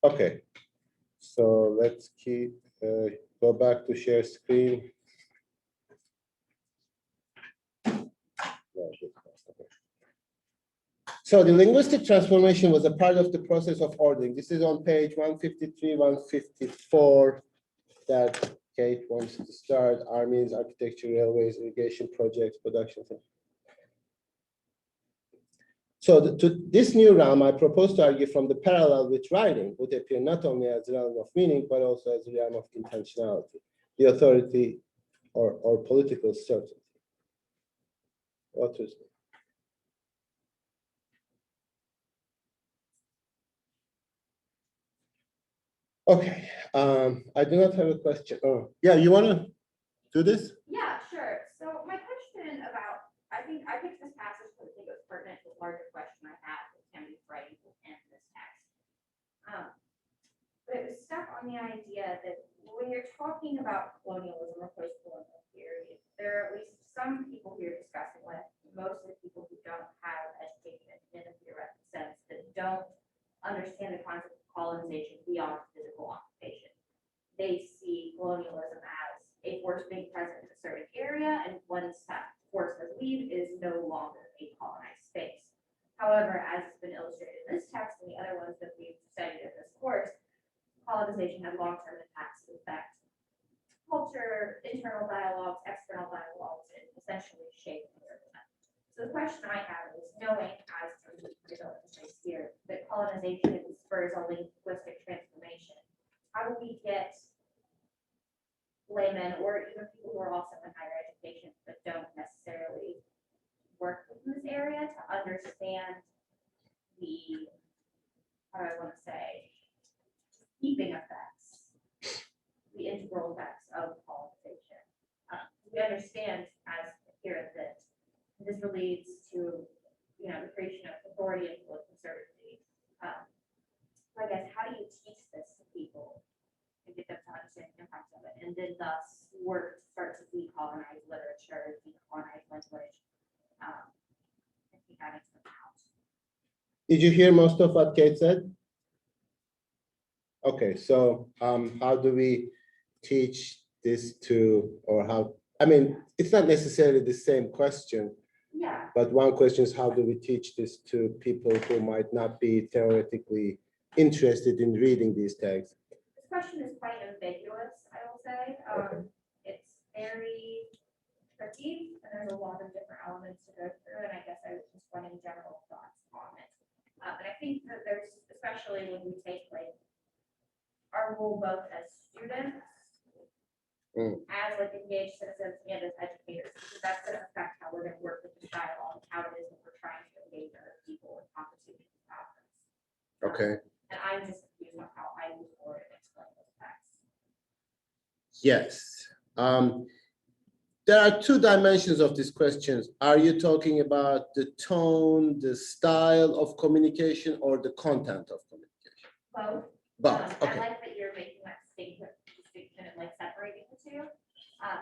Okay, so let's go back to share screen. So the linguistic transformation was a part of the process of ordering. This is on page 153, 154 that Kate wants to start. Armies, architecture, railways, irrigation projects, production. So to this new realm, I propose to argue from the parallel with writing would appear not only as a realm of meaning, but also as a realm of intentionality, the authority or political certainty. What is it? Okay, I do not have a question. Oh, yeah, you want to do this? Yeah, sure. So my question about, I think I picked this passage because I think it was pertinent to the larger question I had with Tammy's writing in this text. But it was stuck on the idea that when you're talking about colonialism or post-colonial period, there are at least some people you're discussing with, mostly people who don't have education in a theoretical sense, that don't understand the concept of colonization beyond physical occupation. They see colonialism as a force being present in a certain area, and once that force has leave, it is no longer a colonized space. However, as has been illustrated in this text and the other ones that we've studied in this course, colonization has long-term impacts that affect culture, internal dialogues, external dialogues, and essentially shape environment. So the question I have is, knowing, as here, that colonization spurs a linguistic transformation, how do we get laymen or even people who are also in higher education but don't necessarily work in this area to understand the, how do I want to say, keeping effects, the integral effects of colonization. We understand as here that this leads to, the creation of authority and political certainty. So I guess, how do you teach this to people and get them to understand the impacts of it, and then thus work to start to decolonize literature, decolonize language, and keep having some out? Did you hear most of what Kate said? Okay, so how do we teach this to, or how, I mean, it's not necessarily the same question. Yeah. But one question is, how do we teach this to people who might not be theoretically interested in reading these texts? This question is quite ambiguous, I will say. Okay. It's very tricky, and there's a lot of different elements to go through, and I guess I was just running general thoughts on it. But I think that there's, especially when we take like our role both as students, as like engaged citizens, and as educators, because that's going to affect how we're going to work with the dialogue, how it is that we're trying to engage other people in conversations about this. Okay. And I'm just confused on how I move forward and explain those facts. Yes. There are two dimensions of these questions. Are you talking about the tone, the style of communication, or the content of communication? Both. Both. Okay. I like that you're making that distinction and like separating the two. I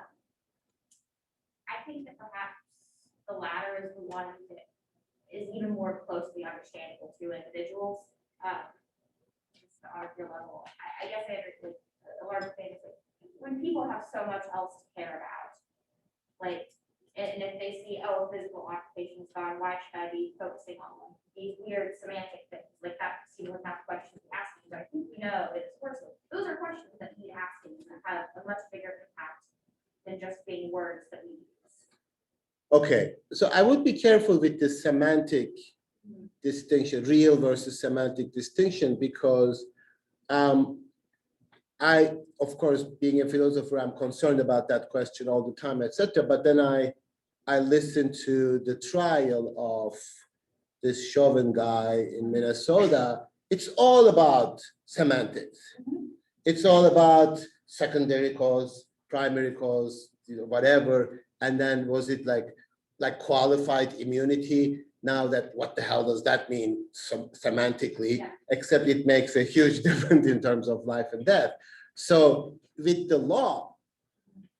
think that perhaps the latter is the one that is even more closely understandable to individuals. Just on your level, I guess I agree. A large thing is like when people have so much else to care about, like, and if they see, oh, physical occupation's gone, why should I be focusing on these weird semantic things? Like that seems like not questions to ask, but I think we know that it's worse. Those are questions that need asking that have a much bigger impact than just being words that we use. Okay, so I would be careful with the semantic distinction, real versus semantic distinction, because I, of course, being a philosopher, I'm concerned about that question all the time, etc. But then I listened to the trial of this Chauvin guy in Minnesota. It's all about semantics. It's all about secondary cause, primary cause, whatever. And then was it like qualified immunity? Now that, what the hell does that mean semantically? Yeah. Except it makes a huge difference in terms of life and death. So with the law,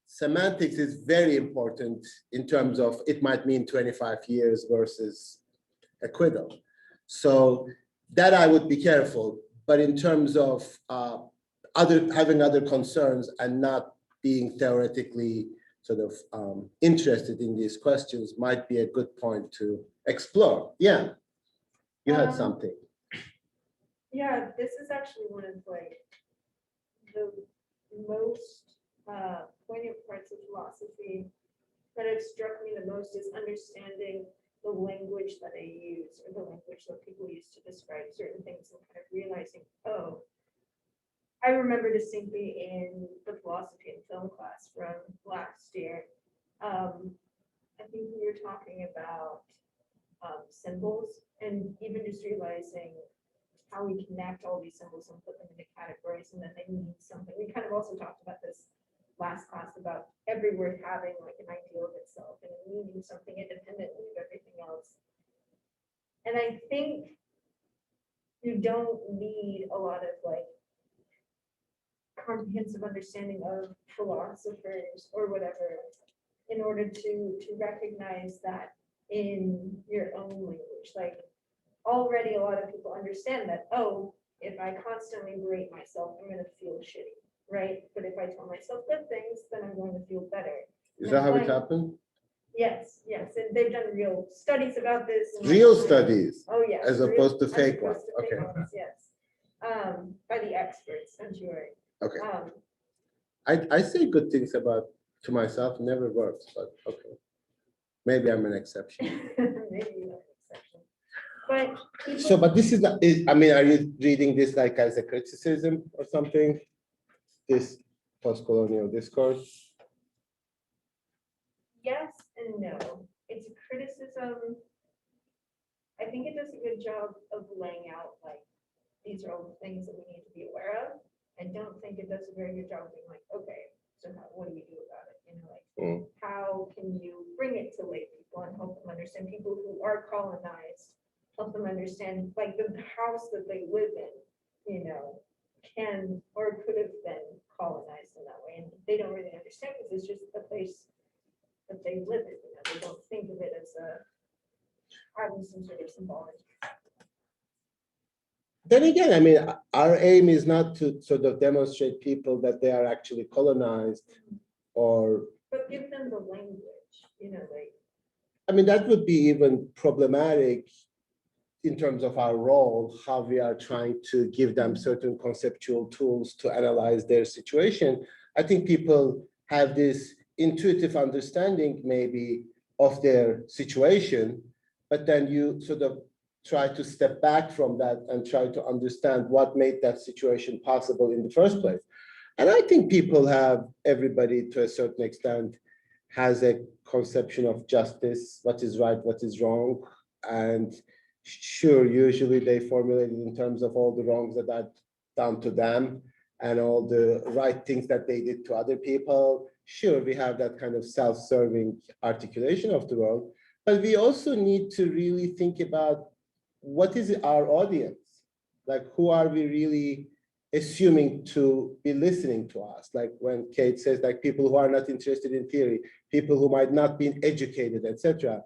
semantics is very important in terms of it might mean 25 years versus acquittal. So that I would be careful. but in terms of having other concerns and not being theoretically sort of interested in these questions might be a good point to explore. Yeah, you had something. Yeah, this is actually one of like the most poignant parts of philosophy that have struck me the most is understanding the language that I use or the language that people use to describe certain things and kind of realizing, oh, I remember distinctly in the philosophy and film class from last year. I think we were talking about symbols and even just realizing how we connect all these symbols and put them into categories and then they mean something. We kind of also talked about this last class about every word having like an ideal of itself and meaning something independently of everything else. And I think you don't need a lot of like comprehensive understanding of philosophers or whatever in order to recognize that in your own language. Like already a lot of people understand that, oh, if I constantly berate myself, I'm gonna feel shitty, right? But if I tell myself good things, then I'm going to feel better. Is that how it happened? Yes, yes, and they've done real studies about this. Real studies, Oh, yeah. as opposed to fake ones. Okay. Yes, by the experts, I'm sure. Okay. I say good things about to myself, never works, but okay. Maybe I'm an exception. Maybe you're an exception. But So, but this is not, I mean, are you reading this like as a criticism or something? This post-colonial discourse? yes and no. It's a criticism. I think it does a good job of laying out like these are all the things that we need to be aware of. I don't think it does a very good job of being like, okay, so what do we do about it? You know, like how can you bring it to lay people and help them understand people who are colonized, help them understand like the house that they live in, you know, can or could have been colonized in that way. And they don't really understand because it's just a place that they live in. You know, they don't think of it as having some sort of symbology. Then again, I mean, our aim is not to sort of demonstrate people that they are actually colonized or. But give them the language, you know, like. I mean, that would be even problematic in terms of our role, how we are trying to give them certain conceptual tools to analyze their situation. I think people have this intuitive understanding maybe of their situation, but then you sort of try to step back from that and try to understand what made that situation possible in the first place. And I think people have, everybody to a certain extent, has a conception of justice, what is right, what is wrong. And sure, usually they formulate it in terms of all the wrongs that are done to them and all the right things that they did to other people. Sure, we have that kind of self-serving articulation of the world, but we also need to really think about what is our audience? Like, who are we really assuming to be listening to us? Like when Kate says, like people who are not interested in theory, people who might not be educated, etc.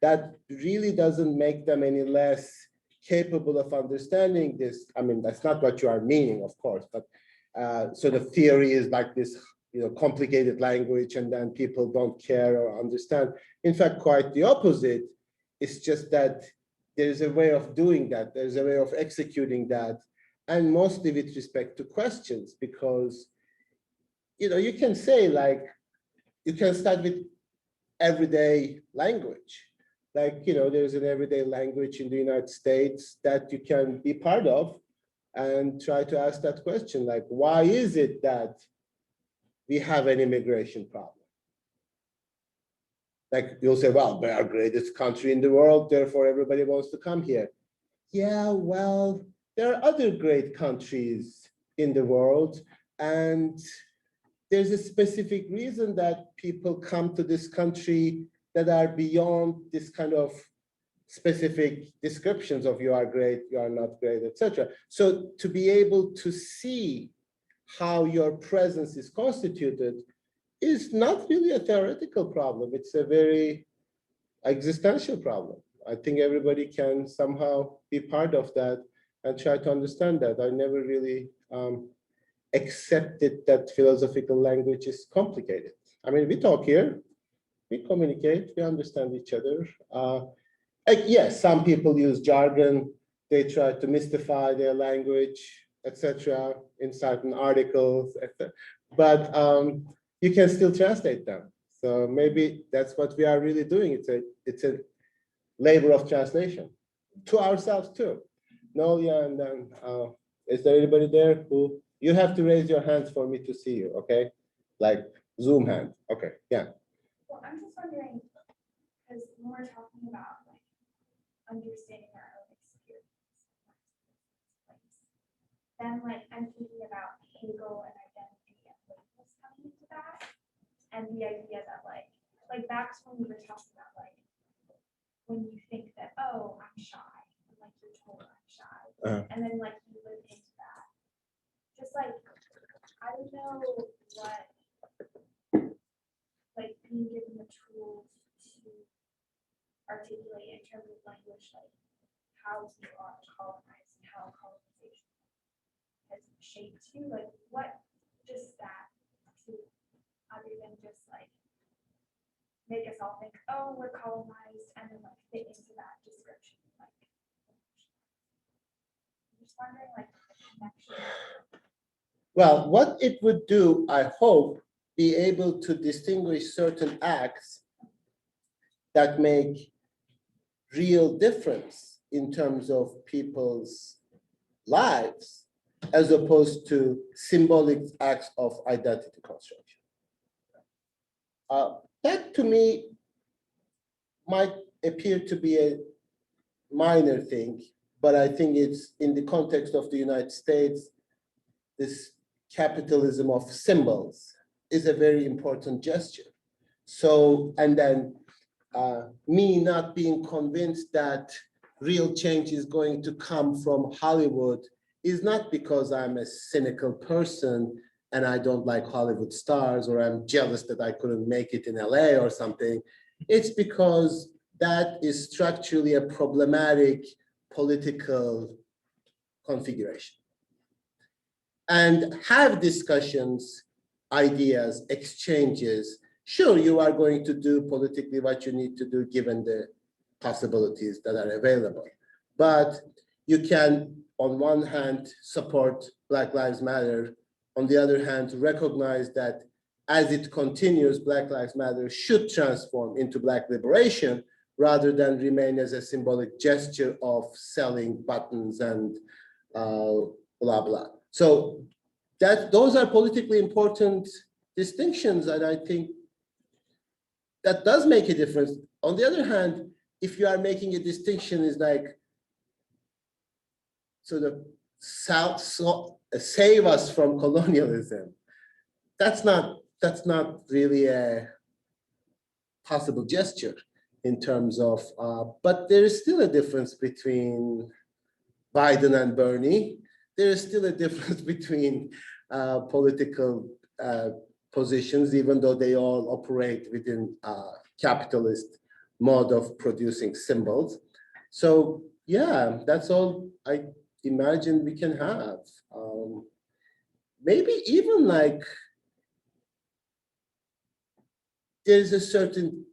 That really doesn't make them any less capable of understanding this. I mean, that's not what you are meaning, of course, but so the theory is like this, you know, complicated language, and then people don't care or understand. In fact, quite the opposite. It's just that there's a way of doing that. There's a way of executing that, and mostly with respect to questions, because, you know, you can say like, you can start with everyday language. Like, you know, there's an everyday language in the United States that you can be part of and try to ask that question, like, why is it that we have an immigration problem? Like you'll say, well, we're our greatest country in the world, therefore everybody wants to come here. Yeah, well, there are other great countries in the world, and there's a specific reason that people come to this country that are beyond this kind of specific descriptions of you are great, you are not great, etc. So to be able to see how your presence is constituted is not really a theoretical problem. It's a very existential problem. I think everybody can somehow be part of that. and try to understand that. I never really accepted that philosophical language is complicated. I mean, we talk here, we communicate, we understand each other. Yes, some people use jargon, they try to mystify their language, etc., in certain articles, etc. But you can still translate them. So maybe that's what we are really doing. It's a labor of translation to ourselves too. Nolia, and then is there anybody there who you have to raise your hands for me to see you? Okay, like Zoom hand. Okay, yeah. Well, I'm just wondering, because when we're talking about like understanding our own experience, then like I'm thinking about Hegel and identity and labels coming into that, and the idea that like back to when we were talking about like when you think that, oh, I'm shy, and like you're told I'm shy, and then like you live into that. Just like I don't know what like being given the tools to articulate in terms of language, like how you are colonized and how colonization has shaped you. Like what does that do other than just like make us all think, oh, we're colonized, and then like fit into that description. Like I'm just wondering like the connection. Well, what it would do, I hope, be able to distinguish certain acts that make real difference in terms of people's lives, as opposed to symbolic acts of identity construction. That to me might appear to be a minor thing, but I think it's in the context of the United States, this capitalism of symbols is a very important gesture. So, and then me not being convinced that real change is going to come from Hollywood is not because I'm a cynical person and I don't like Hollywood stars, or I'm jealous that I couldn't make it in LA or something. It's because that is structurally a problematic political configuration. And have discussions, ideas, exchanges. Sure, you are going to do politically what you need to do given the possibilities that are available. But you can, on one hand, support Black Lives Matter. On the other hand, recognize that as it continues, Black Lives Matter should transform into Black liberation rather than remain as a symbolic gesture of selling buttons and blah, blah. So those are politically important distinctions, and I think that does make a difference. On the other hand, if you are making a distinction is like sort of save us from colonialism, that's not really a possible gesture in terms of, but there is still a difference between Biden and Bernie. There is still a difference between political positions, even though they all operate within capitalist mode of producing symbols. So yeah, that's all I imagine we can have. Maybe even like there's a certain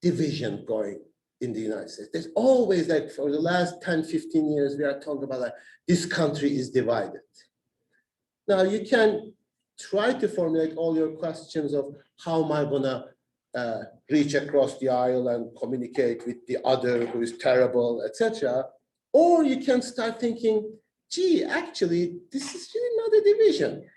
division going in the United States. There's always like for the last 10, 15 years, we are talking about like this country is divided. Now you can try to formulate all your questions of how am I gonna reach across the aisle and communicate with the other who is terrible, etc. Or you can start thinking, gee, actually, this is really not a division.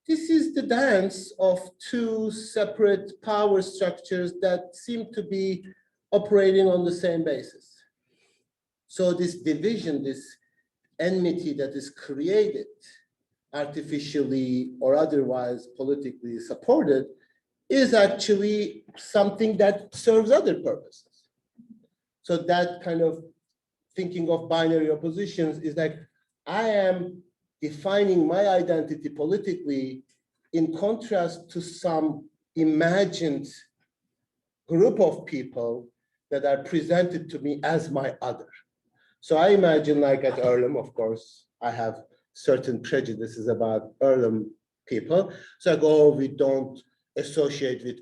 This is the dance of two separate power structures that seem to be operating on the same basis. So this division, this enmity that is created artificially or otherwise politically supported is actually something that serves other purposes. So that kind of thinking of binary oppositions is like, I am defining my identity politically in contrast to some imagined group of people that are presented to me as my other. So I imagine like at Earlham, of course, I have certain prejudices about Earlham people. So I go, oh, we don't associate with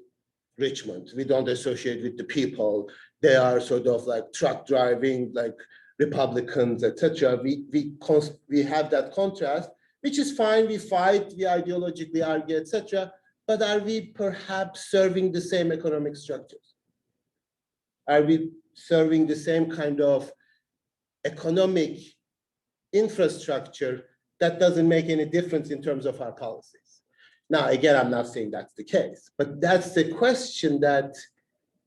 Richmond. We don't associate with the people. They are sort of like truck driving, like Republicans, etc. We have that contrast, which is fine. We fight, we ideologically argue, etc. But are we perhaps serving the same economic structures? Are we serving the same kind of economic infrastructure that doesn't make any difference in terms of our policies? Now, again, I'm not saying that's the case, but that's the question that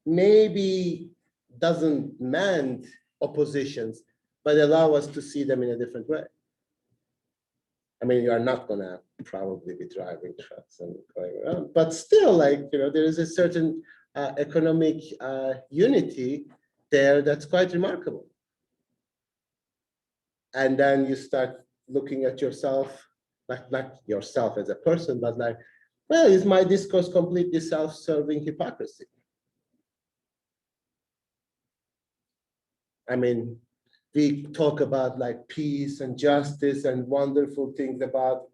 maybe doesn't mend oppositions, but allow us to see them in a different way. I mean, you are not gonna probably be driving trucks and going around, but still, like, you know, there is a certain economic unity there that's quite remarkable. And then you start looking at yourself, not yourself as a person, but like, well, is my discourse completely self-serving hypocrisy? I mean, we talk about like peace and justice and wonderful things about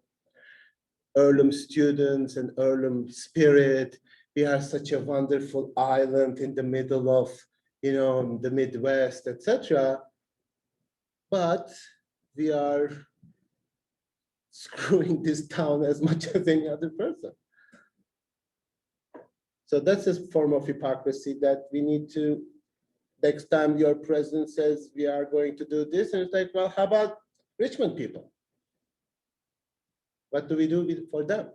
Earlham students and Earlham spirit. We are such a wonderful island in the middle of, you know, the Midwest, etc. But we are screwing this town as much as any other person. So that's a form of hypocrisy that we need to, next time your president says we are going to do this, and it's like, well, how about Richmond people? What do we do for them?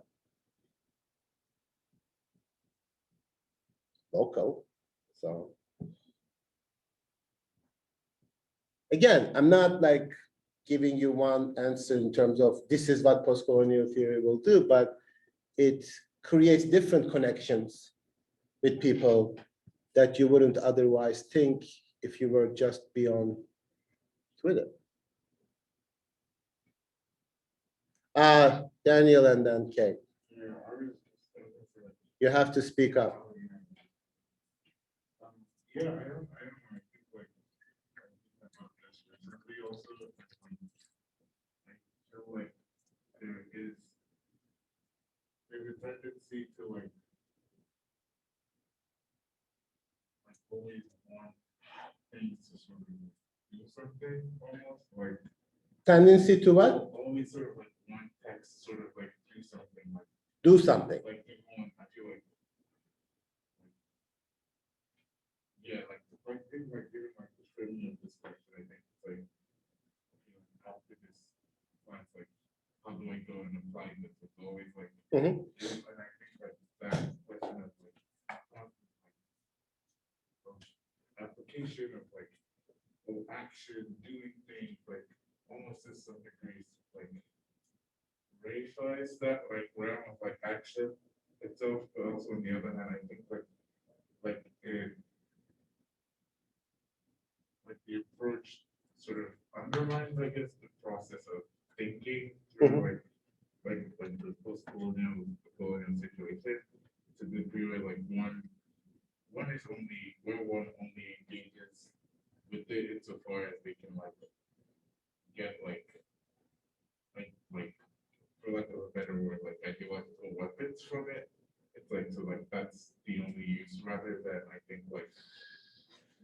Local. So again, I'm not like giving you one answer in terms of this is what postcolonial theory will do, but it creates different connections with people that you wouldn't otherwise think if you were just beyond Twitter. Daniel and then Kate. You have to speak up. Yeah, I don't know. I think like about this recently also, I feel like there's a tendency to like always want things to sort of do something almost like Tendency to what? always sort of like want text sort of like do something Do something. like people I feel like yeah, like the point thing like giving like the framing of this question, I think it's like after this finds like how do I go and apply this? It's always like Mhm. and I think like that question of like application of like action, doing things like almost to some degree like racialize that like realm of like action itself, but also on the other hand, I think like like the approach sort of undermines, I guess, the process of thinking through like the post-colonial colonial situation to the degree where like one is only where one only engages with it insofar as they can like get like for lack of a better word, like ideological weapons from it. It's like so like that's the only use rather than I think like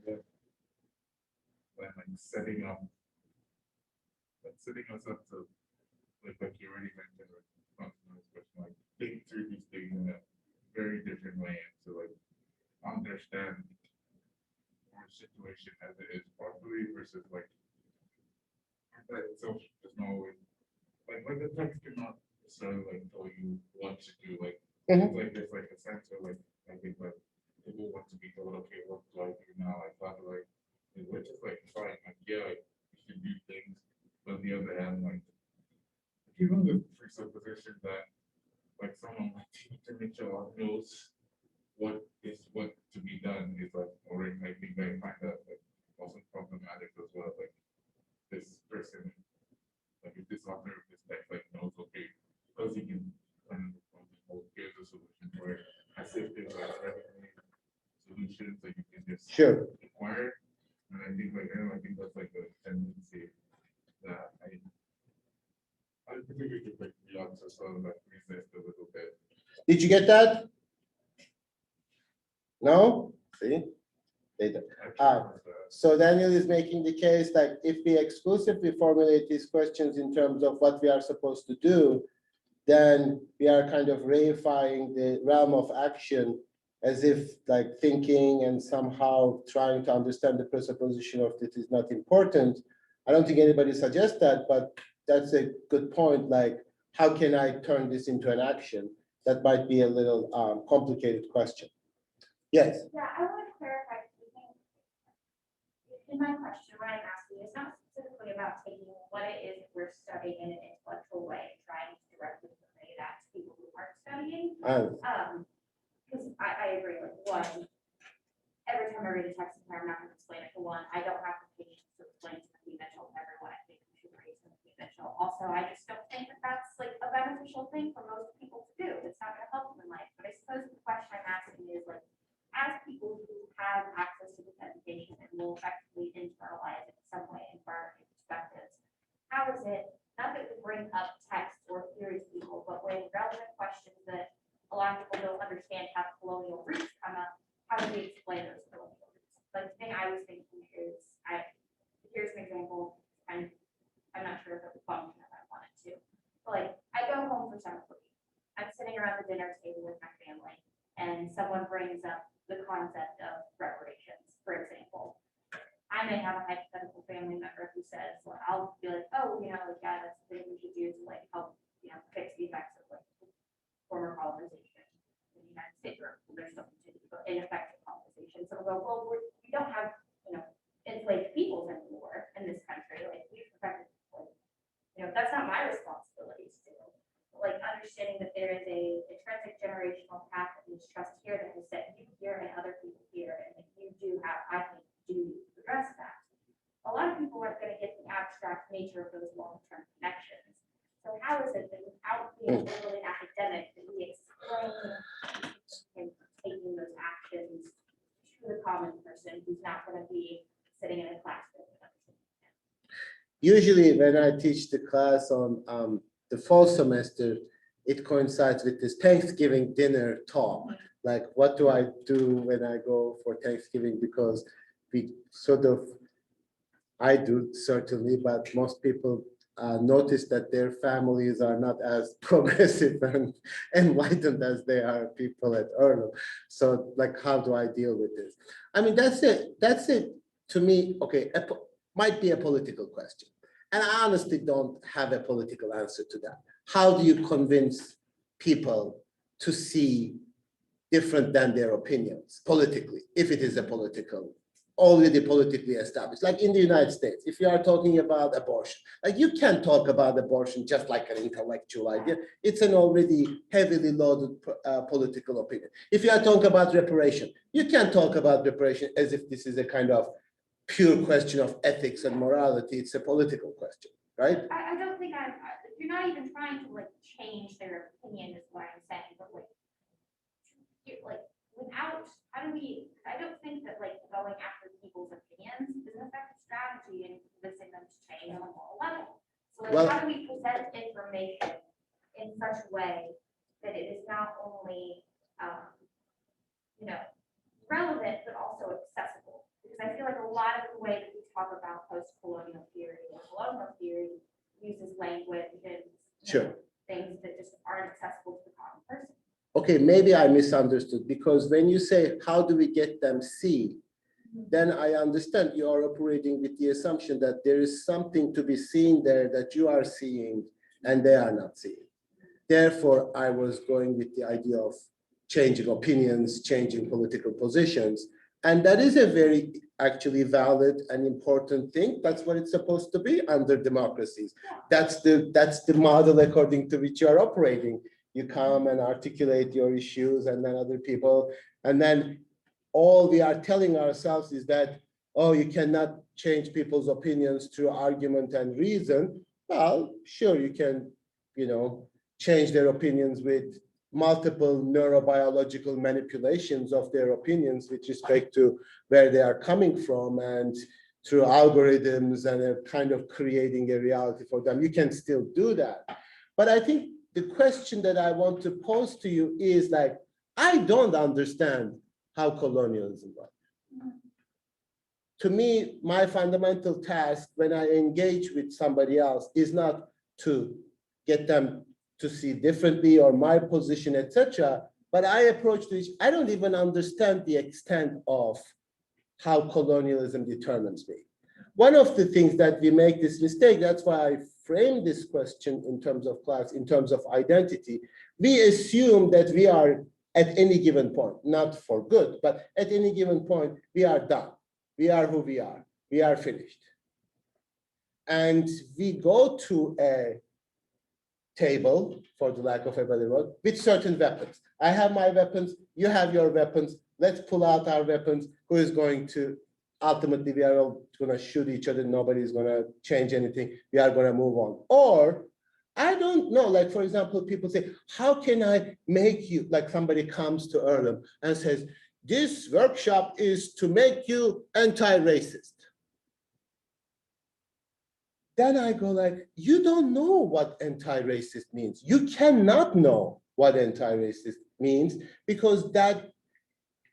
when like setting us up to like you already mentioned like think through these things in a very different way and to like understand our situation as it is properly versus like that itself does not always like the text cannot necessarily like tell you what to do. Like it's like there's like a sense of like I think like people want to be told, okay, what do I do now? I thought like which is like fine, like yeah, like you should do things, but on the other hand, like even the presupposition that like someone like Mitchell knows what to be done is like already I think I find that like also problematic as well. Like this person like if this author of this text like knows okay because he can kind of here's a solution for it as if there's like solutions that you can just Sure. acquire. And I think like I think that's like a tendency think we could like beyond so that resist a little bit. Did you get that? No? See? They don't. So Daniel is making the case that if we exclusively formulate these questions in terms of what we are supposed to do, then we are kind of reifying the realm of action as if like thinking and somehow trying to understand the presupposition of it is not important. I don't think anybody suggests that, but that's a good point. Like, how can I turn this into an action? That might be a little complicated question. Yes. Yeah, I want to clarify something. In my question, what I'm asking is not specifically about taking what it is we're studying in an intellectual way, trying to directly convey that to people who aren't studying. Because I agree with one. Every time I read a text, I'm not going to explain it to one. I don't have the patience to explain something mental to everyone. I think we should raise something mental. Also, I just don't think that that's like a beneficial thing for most people to do. It's not going to help them in life. But I suppose the question I'm asking is like, as people who have access to this education and will effectively internalize it in some way and learn new perspectives, how is it, not that we bring up text or theory to people, but when relevant questions that a lot of people don't understand how colonial roots come up, how do we explain those colonial roots? Like the thing I was thinking is, here's an example, and I'm not sure if it would function if I wanted to, but like I go home for summer break. I'm sitting around the dinner table with my family, and someone brings up the concept of reparations, for example. I may have a hypothetical family member who says, well, I'll be like, oh, you know, like, yeah, that's the thing we should do to like help, you know, fix the effects of like former colonization in the United States, or there's something to do, but ineffective colonization. So we'll go, well, we don't have, you know, enslaved peoples anymore in this country. Like we've affected people. You know, that's not my responsibility to do. Like understanding that there is a intrinsic generational path of trust here that has set you here and other people here, and that you do have, I think, duty to address that. A lot of people aren't going to get the abstract nature of those long-term connections. So how is it that without being overly academic, that we explain and taking those actions to the common person who's not going to be sitting in a classroom? Usually when I teach the class on the fall semester, it coincides with this Thanksgiving dinner talk. Like, what do I do when I go for Thanksgiving? Because we sort of, I do certainly, but most people notice that their families are not as progressive and enlightened as they are people at Earl. So like, how do I deal with this? I mean, that's it, to me, okay, might be a political question. And I honestly don't have a political answer to that. How do you convince people to see different than their opinions politically, if it is a political, already politically established? Like in the United States, if you are talking about abortion, like you can't talk about abortion just like an intellectual idea. It's an already heavily loaded political opinion. If you are talking about reparation, you can't talk about reparation as if this is a kind of pure question of ethics and morality. It's a political question, right? I don't think you're not even trying to like change their opinion is what I'm saying, but like without, how do we, I don't think that like going after people's opinions is an effective strategy in convincing them to change on a moral level. So like, Well, how do we present information in such a way that it is not only, you know, relevant, but also accessible? Because I feel like a lot of the way that we talk about post-colonial theory or colonial theory uses language and sure, things that just aren't accessible to the common person. okay, maybe I misunderstood, because when you say, how do we get them see, then I understand you are operating with the assumption that there is something to be seen there that you are seeing and they are not seeing. Therefore, I was going with the idea of changing opinions, changing political positions. And that is a very actually valid and important thing. That's what it's supposed to be under democracies. That's the model according to which you are operating. You come and articulate your issues, and then other people, and then all we are telling ourselves is that, oh, you cannot change people's opinions through argument and reason. Well, sure, you can, you know, change their opinions with multiple neurobiological manipulations of their opinions with respect to where they are coming from, and through algorithms and a kind of creating a reality for them. You can still do that. But I think the question that I want to pose to you is like, I don't understand how colonialism works. To me, my fundamental task when I engage with somebody else is not to get them to see differently or my position, etc. But I approach this, I don't even understand the extent of how colonialism determines me. One of the things that we make this mistake, that's why I frame this question in terms of class, in terms of identity, we assume that we are at any given point, not for good, but at any given point, we are done. We are who we are finished. And we go to a table, for the lack of a better word, with certain weapons. I have my weapons, you have your weapons, let's pull out our weapons. Who is going to, ultimately, we are all gonna shoot each other, nobody's gonna change anything, we are gonna move on. Or, I don't know, like for example, people say, how can I make you, like somebody comes to Earlham and says, this workshop is to make you anti-racist. Then I go like, you don't know what anti-racist means. You cannot know what anti-racist means because that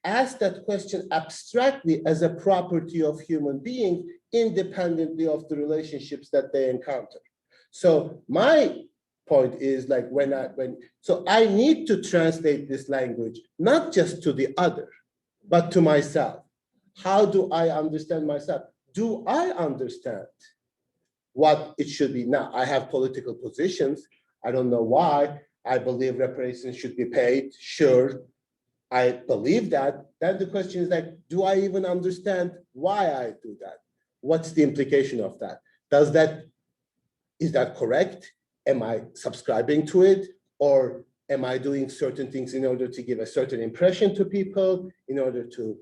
ask that question abstractly as a property of human beings, independently of the relationships that they encounter. So my point is like so I need to translate this language, not just to the other, but to myself. How do I understand myself? Do I understand what it should be? Now, I have political positions. I don't know why. I believe reparations should be paid. Sure, I believe that. Then the question is like, do I even understand why I do that? What's the implication of that? Is that correct? Am I subscribing to it? Or am I doing certain things in order to give a certain impression to people, in order to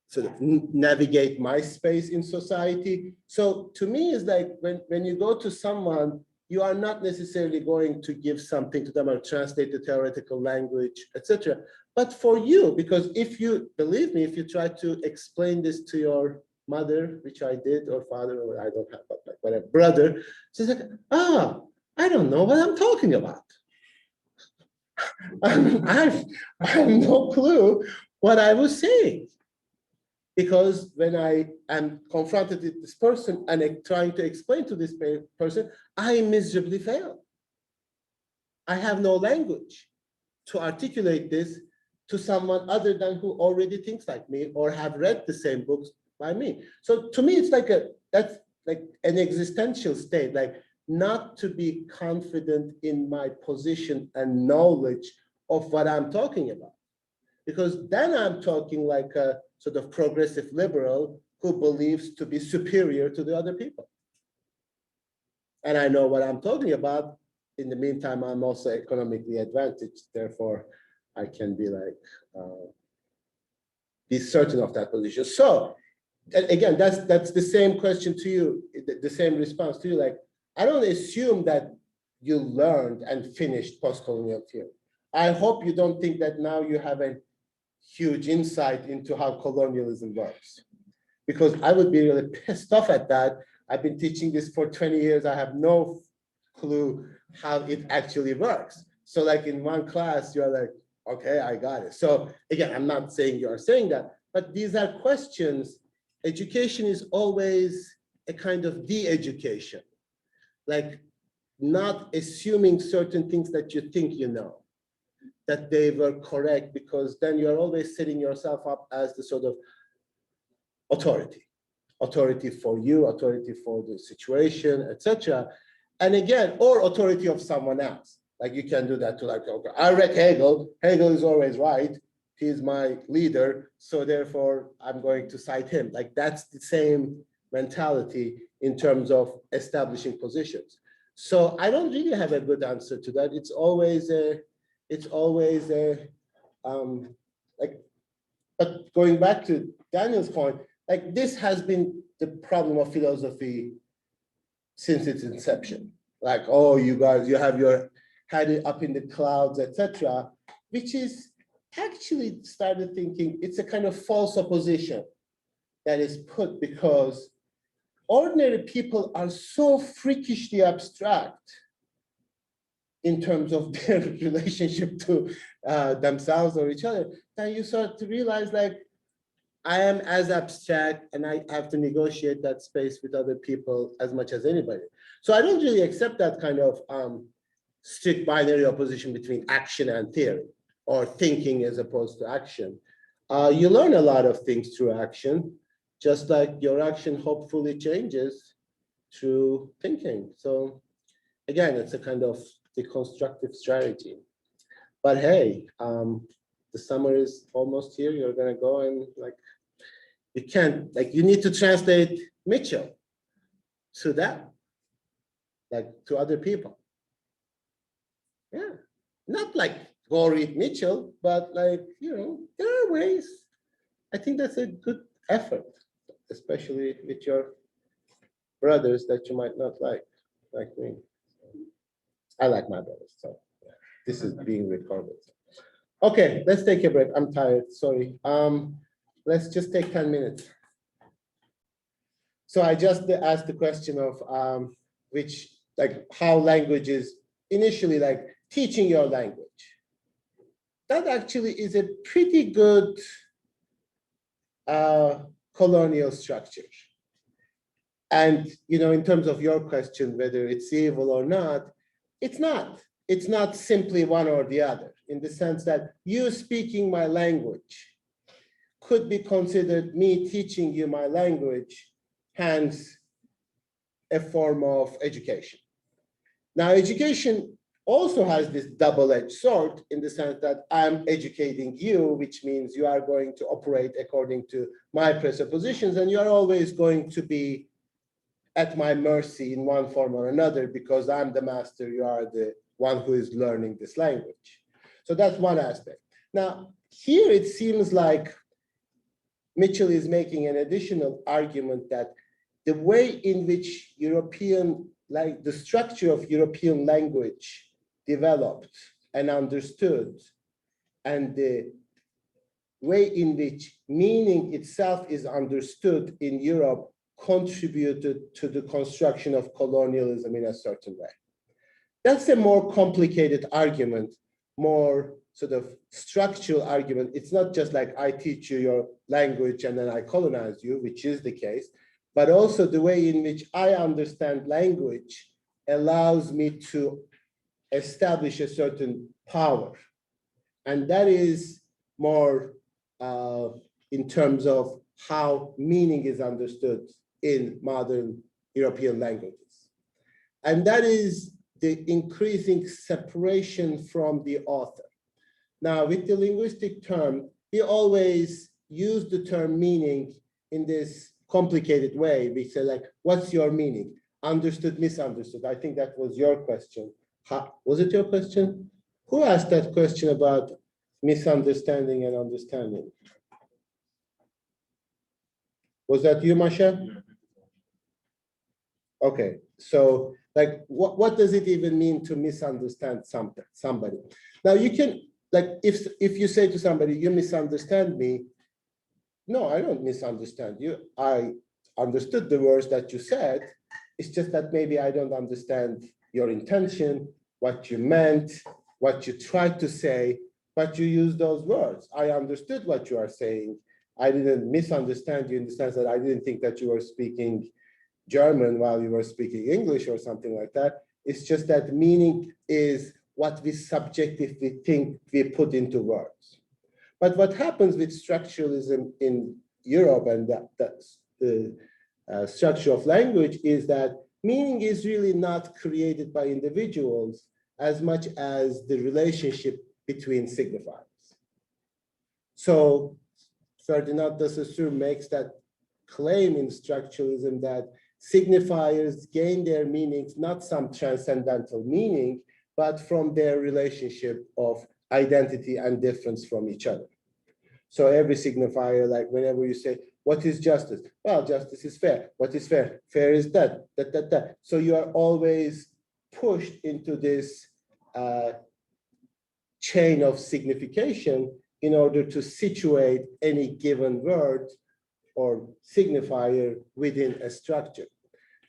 sort of navigate my space in society? So to me, it's like when you go to someone, you are not necessarily going to give something to them or translate the theoretical language, etc. But for you, because if you, believe me, if you try to explain this to your mother, which I did, or father, or I don't have, but like whatever, brother, she's like, I don't know what I'm talking about. I have no clue what I was saying. Because when I am confronted with this person and trying to explain to this person, I miserably fail. I have no language to articulate this to someone other than who already thinks like me or have read the same books by me. So to me, it's like that's like an existential state, like not to be confident in my position and knowledge of what I'm talking about. Because then I'm talking like a sort of progressive liberal who believes to be superior to the other people. And I know what I'm talking about. In the meantime, I'm also economically advantaged. Therefore, I can be like, be certain of that position. So again, that's the same question to you, the same response to you. Like, I don't assume that you learned and finished postcolonial theory. I hope you don't think that now you have a huge insight into how colonialism works, because I would be really pissed off at that. I've been teaching this for 20 years. I have no clue how it actually works. So like in one class, you're like, okay, I got it. So again, I'm not saying you're saying that, but these are questions. Education is always a kind of de-education, like not assuming certain things that you think you know, that they were correct, because then you're always setting yourself up as the sort of authority for you, authority for the situation, etc. And again, or authority of someone else. Like you can do that to like, okay, I read Hegel. Hegel is always right. He's my leader, so therefore I'm going to cite him. Like that's the same mentality in terms of establishing positions. So I don't really have a good answer to that. It's always a like, but going back to Daniel's point, like this has been the problem of philosophy since its inception. Like, oh, you guys, you have your head up in the clouds, etc., which is actually started thinking it's a kind of false opposition that is put because ordinary people are so freakishly abstract in terms of their relationship to themselves or each other, then you start to realize like, I am as abstract and I have to negotiate that space with other people as much as anybody. So I don't really accept that kind of strict binary opposition between action and theory or thinking as opposed to action. You learn a lot of things through action, just like your action hopefully changes through thinking. So again, it's a kind of deconstructive strategy. But hey, the summer is almost here. You're gonna go and like, you can't, like you need to translate Mitchell to that, like to other people. Yeah, not like go read Mitchell, but like, you know, there are ways. I think that's a good effort, especially with your brothers that you might not like me. I like my brothers, so yeah, this is being recorded. Okay, let's take a break. I'm tired, sorry. Let's just take 10 minutes. So I just asked the question of which, like how language is initially like teaching your language. That actually is a pretty good colonial structure. And, you know, in terms of your question, whether it's evil or not, it's not. It's not simply one or the other, in the sense that you speaking my language could be considered me teaching you my language, hence a form of education. Now, education also has this double-edged sword in the sense that I'm educating you, which means you are going to operate according to my presuppositions, and you are always going to be at my mercy in one form or another because I'm the master, you are the one who is learning this language. So that's one aspect. Now, here it seems like Mitchell is making an additional argument that the way in which European, like the structure of European language developed and understood, and the way in which meaning itself is understood in Europe contributed to the construction of colonialism in a certain way. That's a more complicated argument, more sort of structural argument. It's not just like I teach you your language and then I colonize you, which is the case, but also the way in which I understand language allows me to establish a certain power. And that is more in terms of how meaning is understood in modern European languages. And that is the increasing separation from the author. Now, with the linguistic term, we always use the term meaning in this complicated way. We say like, what's your meaning? Understood, misunderstood. I think that was your question. Was it your question? Who asked that question about misunderstanding and understanding? Was that you, Masha? Yeah. Okay, so like, what does it even mean to misunderstand somebody? Now you can, like, if you say to somebody, you misunderstand me, no, I don't misunderstand you. I understood the words that you said. It's just that maybe I don't understand your intention, what you meant, what you tried to say, but you use those words. I understood what you are saying. I didn't misunderstand you in the sense that I didn't think that you were speaking German while you were speaking English or something like that. It's just that meaning is what we subjectively think we put into words. But what happens with structuralism in Europe and the structure of language is that meaning is really not created by individuals as much as the relationship between signifiers. So Ferdinand de Saussure makes that claim in structuralism that signifiers gain their meanings, not some transcendental meaning, but from their relationship of identity and difference from each other. So every signifier, like whenever you say, what is justice? Well, justice is fair. What is fair? Fair is that. So you are always pushed into this chain of signification in order to situate any given word or signifier within a structure.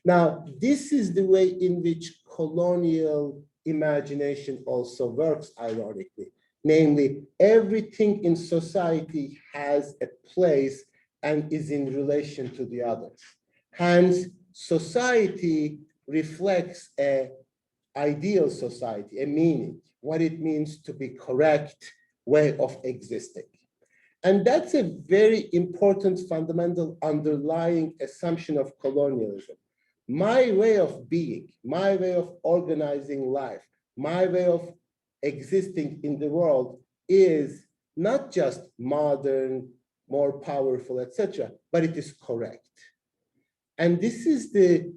Now, this is the way in which colonial imagination also works, ironically. Namely, everything in society has a place and is in relation to the others. Hence, society reflects an ideal society, a meaning, what it means to be correct way of existing. And that's a very important fundamental underlying assumption of colonialism. My way of being, my way of organizing life, my way of existing in the world is not just modern, more powerful, etc., but it is correct. And this is the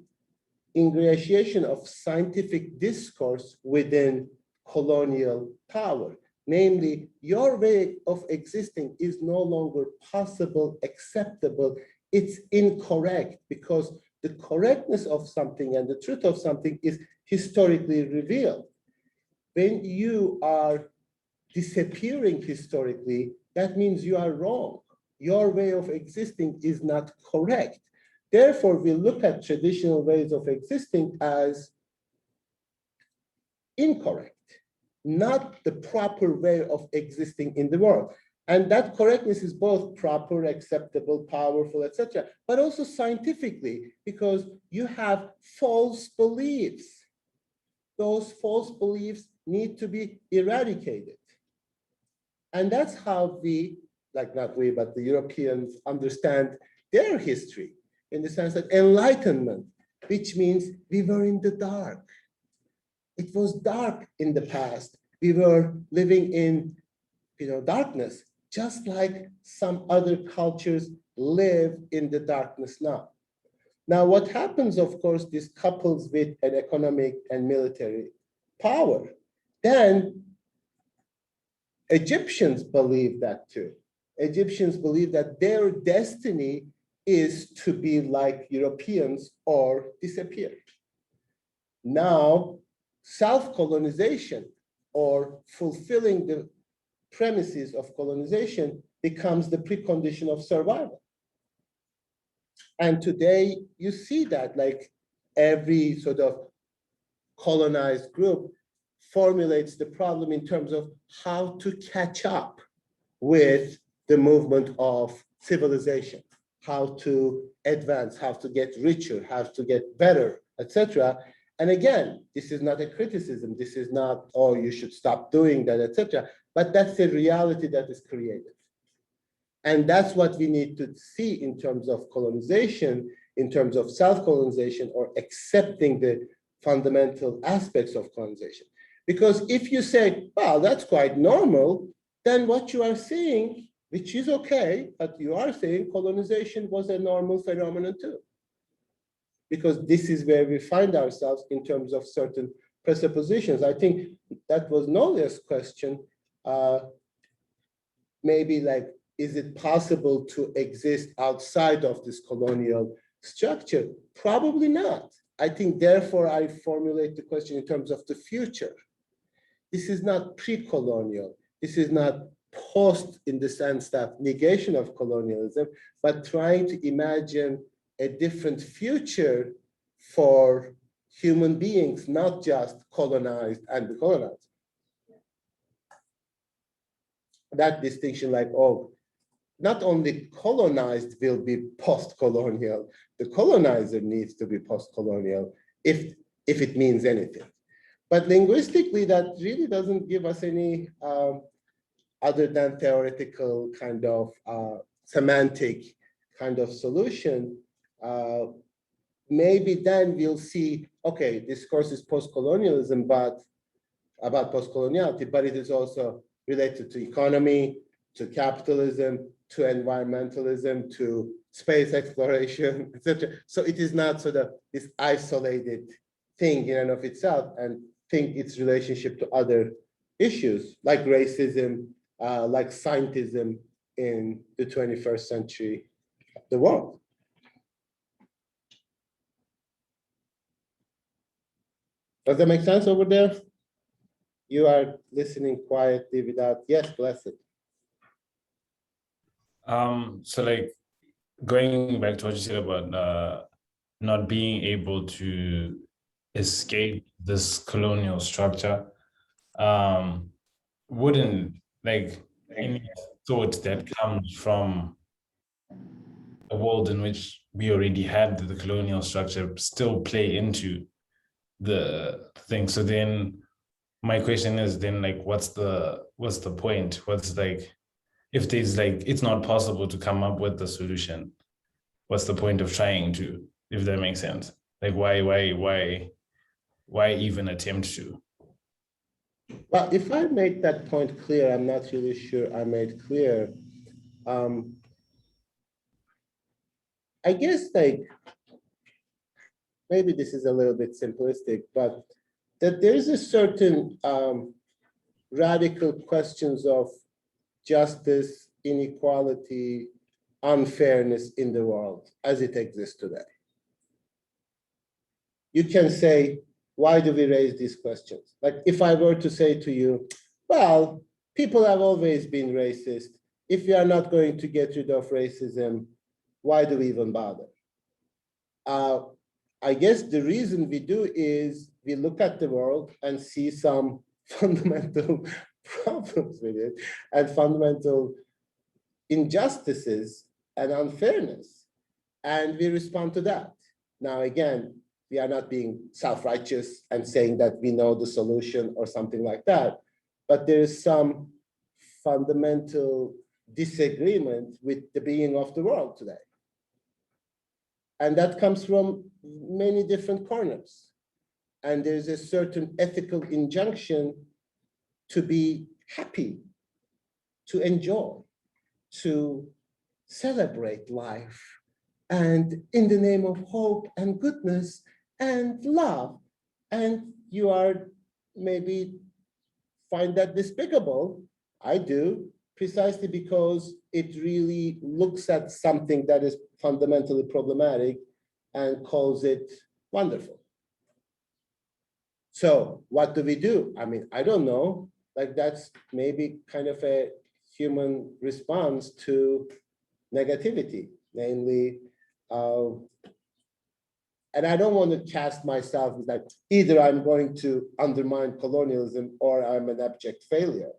ingratiation of scientific discourse within colonial power. Namely, your way of existing is no longer possible, acceptable, it's incorrect because the correctness of something and the truth of something is historically revealed. When you are disappearing historically, that means you are wrong. Your way of existing is not correct. Therefore, we look at traditional ways of existing as incorrect, not the proper way of existing in the world. And that correctness is both proper, acceptable, powerful, etc., but also scientifically, because you have false beliefs. Those false beliefs need to be eradicated. And that's how we, like not we, but the Europeans understand their history in the sense that enlightenment, which means we were in the dark. It was dark in the past. We were living in darkness, just like some other cultures live in the darkness now. Now, what happens, of course, this couples with an economic and military power. Then Egyptians believe that too. Egyptians believe that their destiny is to be like Europeans or disappear. Now, self-colonization or fulfilling the premises of colonization becomes the precondition of survival. And today you see that like every sort of colonized group formulates the problem in terms of how to catch up with the movement of civilization, how to advance, how to get richer, how to get better, etc. And again, this is not a criticism. This is not, oh, you should stop doing that, etc. But that's a reality that is created. And that's what we need to see in terms of colonization, in terms of self-colonization or accepting the fundamental aspects of colonization. Because if you say, well, that's quite normal, then what you are saying, which is okay, but you are saying colonization was a normal phenomenon too. Because this is where we find ourselves in terms of certain presuppositions. I think that was Nolia's question. Maybe like, is it possible to exist outside of this colonial structure? Probably not. I think therefore I formulate the question in terms of the future. This is not pre-colonial. This is not post in the sense that negation of colonialism, but trying to imagine a different future for human beings, not just colonized and decolonized. That distinction, like, oh, not only colonized will be post-colonial, the colonizer needs to be post-colonial if it means anything. But linguistically, that really doesn't give us any other than theoretical kind of semantic kind of solution. Maybe then we'll see, okay, this course is post-colonialism, but about post-coloniality, but it is also related to economy, to capitalism, to environmentalism, to space exploration, etc. So it is not sort of this isolated thing in and of itself, and think its relationship to other issues like racism, like scientism in the 21st century, the world. Does that make sense over there? You are listening quietly without, yes, bless it. So like going back to what you said about not being able to escape this colonial structure, wouldn't like any thought that comes from a world in which we already had the colonial structure still play into the thing. So then my question is then like what's the point? What's like if there's like it's not possible to come up with the solution, what's the point of trying to, if that makes sense? Like why even attempt to? Well, if I made that point clear, I'm not really sure I made clear. I guess like maybe this is a little bit simplistic, but that there's a certain radical questions of justice, inequality, unfairness in the world as it exists today. You can say, why do we raise these questions? Like if I were to say to you, well, people have always been racist. If we are not going to get rid of racism, why do we even bother? I guess the reason we do is we look at the world and see some fundamental problems with it and fundamental injustices and unfairness, and we respond to that. Now, again, we are not being self-righteous and saying that we know the solution or something like that, but there is some fundamental disagreement with the being of the world today. And that comes from many different corners. And there's a certain ethical injunction to be happy, to enjoy, to celebrate life, and in the name of hope and goodness and love. And you are maybe find that despicable. I do, precisely because it really looks at something that is fundamentally problematic and calls it wonderful. So what do we do? I mean, I don't know. Like that's maybe kind of a human response to negativity, namely, and I don't want to cast myself as like either I'm going to undermine colonialism or I'm an abject failure.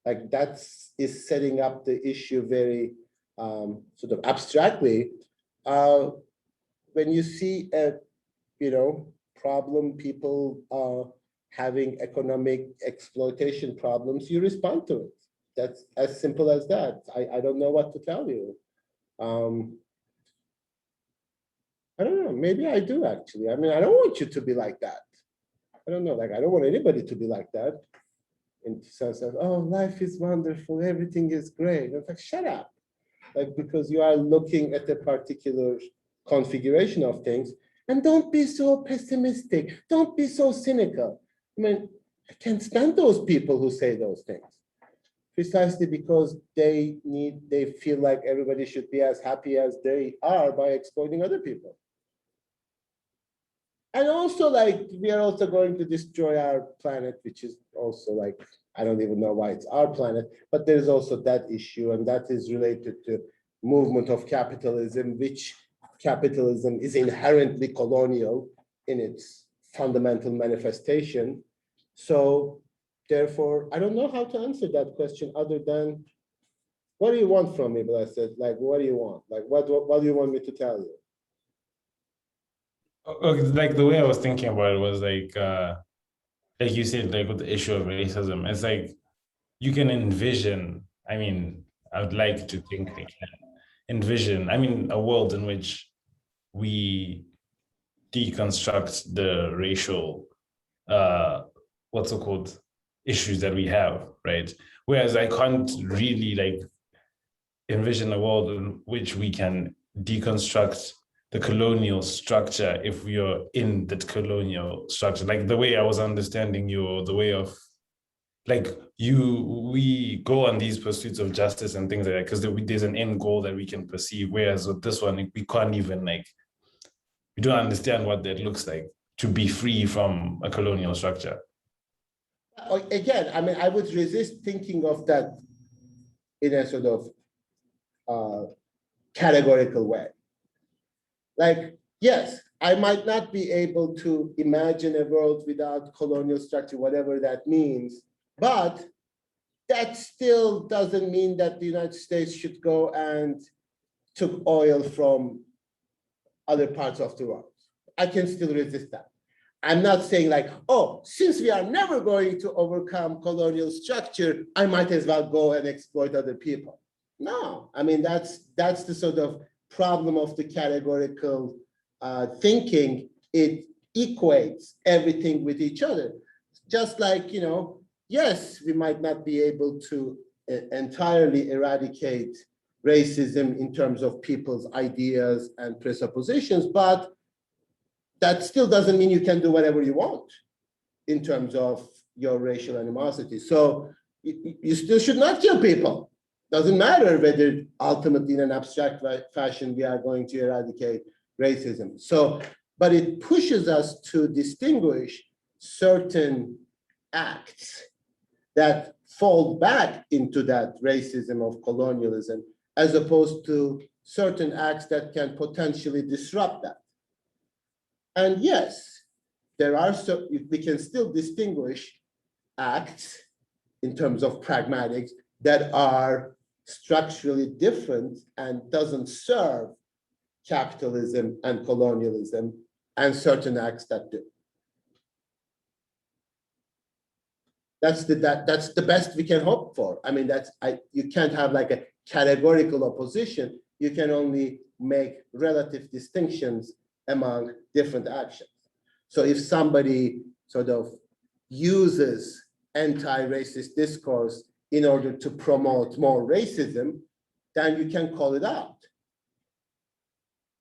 Like that is setting up the issue very sort of abstractly. When you see a problem, people having economic exploitation problems, you respond to it. That's as simple as that. I don't know what to tell you. I don't know, maybe I do actually. I mean, I don't want you to be like that. I don't know, like I don't want anybody to be like that in the sense of, oh, life is wonderful, everything is great. It's like, shut up. Like, because you are looking at a particular configuration of things, and don't be so pessimistic. Don't be so cynical. I mean, I can't stand those people who say those things. Precisely because they feel like everybody should be as happy as they are by exploiting other people. And also, like, we are also going to destroy our planet, which is also like, I don't even know why it's our planet, but there's also that issue, and that is related to movement of capitalism, which capitalism is inherently colonial in its fundamental manifestation. So therefore, I don't know how to answer that question other than, what do you want from me, Blessed? Like, what do you want? Like, what do you want me to tell you? Like the way I was thinking about it was like you said, like with the issue of racism, it's like you can envision, I mean, I would like to think they can envision, I mean, a world in which we deconstruct the racial what's it called, issues that we have, right? Whereas I can't really like envision a world in which we can deconstruct the colonial structure if we are in that colonial structure. Like the way I was understanding you, the way of like we go on these pursuits of justice and things like that because there's an end goal that we can perceive. Whereas with this one, we can't even like, we don't understand what that looks like to be free from a colonial structure. Again, I mean, I would resist thinking of that in a sort of categorical way. Like, yes, I might not be able to imagine a world without colonial structure, whatever that means, but that still doesn't mean that the United States should go and took oil from other parts of the world. I can still resist that. I'm not saying like, oh, since we are never going to overcome colonial structure, I might as well go and exploit other people. No, I mean, that's the sort of problem of the categorical thinking. It equates everything with each other. Just like, yes, we might not be able to entirely eradicate racism in terms of people's ideas and presuppositions, but that still doesn't mean you can do whatever you want in terms of your racial animosity. So you still should not kill people. Doesn't matter whether ultimately in an abstract fashion we are going to eradicate racism. So, but it pushes us to distinguish certain acts that fall back into that racism of colonialism, as opposed to certain acts that can potentially disrupt that. And yes, we can still distinguish acts in terms of pragmatics that are structurally different and doesn't serve capitalism and colonialism, and certain acts that do. That's the best we can hope for. I mean, you can't have like a categorical opposition. You can only make relative distinctions among different actions. So if somebody sort of uses anti-racist discourse in order to promote more racism, then you can call it out,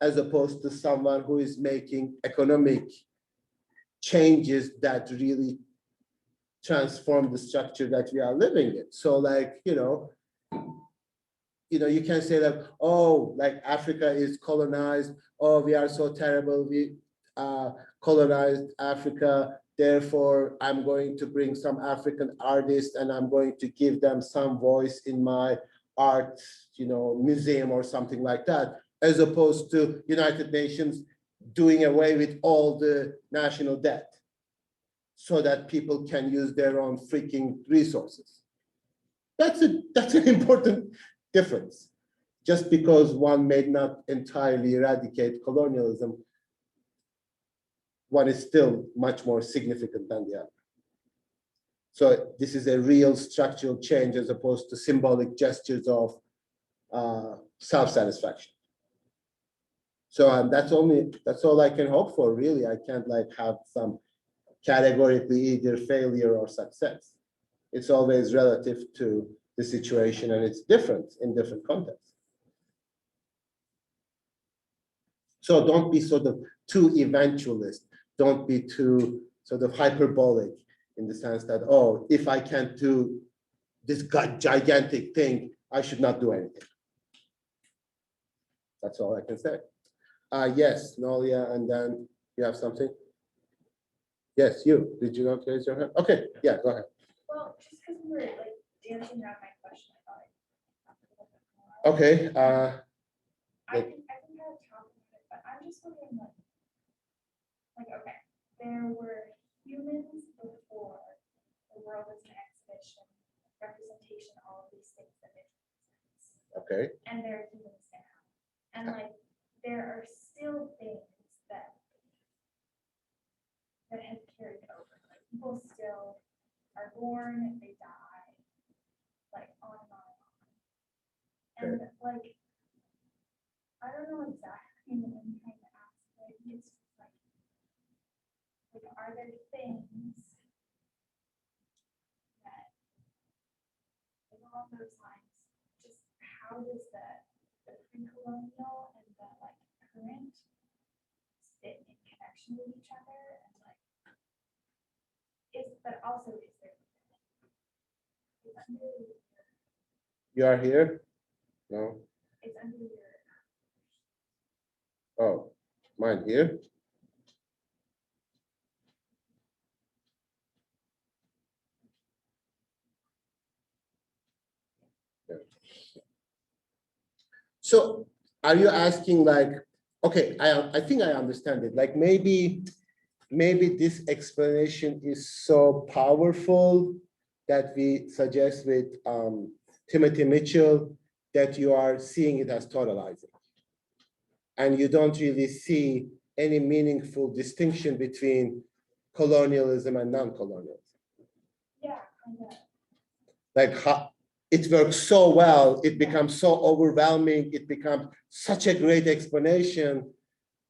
as opposed to someone who is making economic changes that really transform the structure that we are living in. So like, you can say that, oh, like Africa is colonized. Oh, we are so terrible. We colonized Africa. Therefore, I'm going to bring some African artists and I'm going to give them some voice in my art, museum or something like that, as opposed to United Nations doing away with all the national debt so that people can use their own freaking resources. That's an important difference. Just because one may not entirely eradicate colonialism, one is still much more significant than the other. So this is a real structural change as opposed to symbolic gestures of self-satisfaction. So that's all I can hope for, really. I can't like have some categorically either failure or success. It's always relative to the situation and it's different in different contexts. So don't be sort of too eventualist. Don't be too sort of hyperbolic in the sense that, oh, if I can't do this gigantic thing, I should not do anything. That's all I can say. Yes, Nolia, and then you have something? Yes, you. Did you not raise your hand? Okay, yeah, go ahead. Well, just because we were like dancing around my question, I thought. Okay. I think I have talked about it, but I'm just wondering like, okay, there were humans before the world was an exhibition, representation, all of these things that make sense. Okay. And there are humans now. And like, there are still things that have carried over. Like, people still are born, they die, like on and on and on. And like, I don't know exactly what I'm trying to ask, but I think it's just like, are there things that, along those lines, just how does the pre-colonial and the like current fit in connection with each other, and like, but also is there under You are here? No. it's under your Oh, mine here. Yeah. So are you asking like Okay, I think I understand it. Like maybe this explanation is so powerful that we suggest with Timothy Mitchell that you are seeing it as totalizing. And you don't really see any meaningful distinction between colonialism and non-colonialism. Yeah, I know. Like how it works so well, it becomes so overwhelming, it becomes such a great explanation,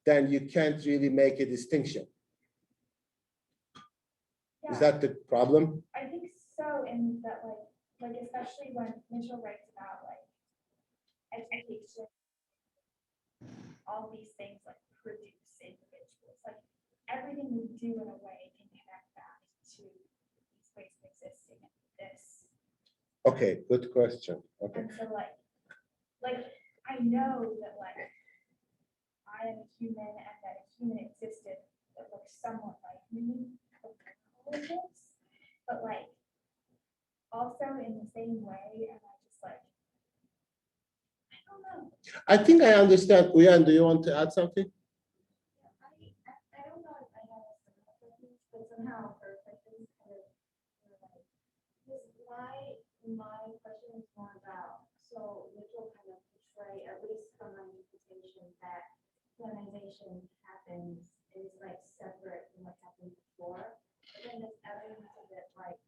then you can't really make a distinction. Is Yeah, that the problem? I think so, in that like especially when Mitchell writes about like education, all these things like produce individuals, like everything we do in a way can connect back to these ways of existing and this. Okay, good question. Okay. And so like I know that like I am a human and that a human existed that looks somewhat like me, but like also in the same way, and I just like, I don't know. I think I understand. Uyan, do you want to add something? I don't know if I have a similar questions, but somehow her questions kind of were like, this my question is more about, so Mitchell kind of portray, at least from my interpretation, that colonization happens is like separate from what happened before. But then there's evidence of it like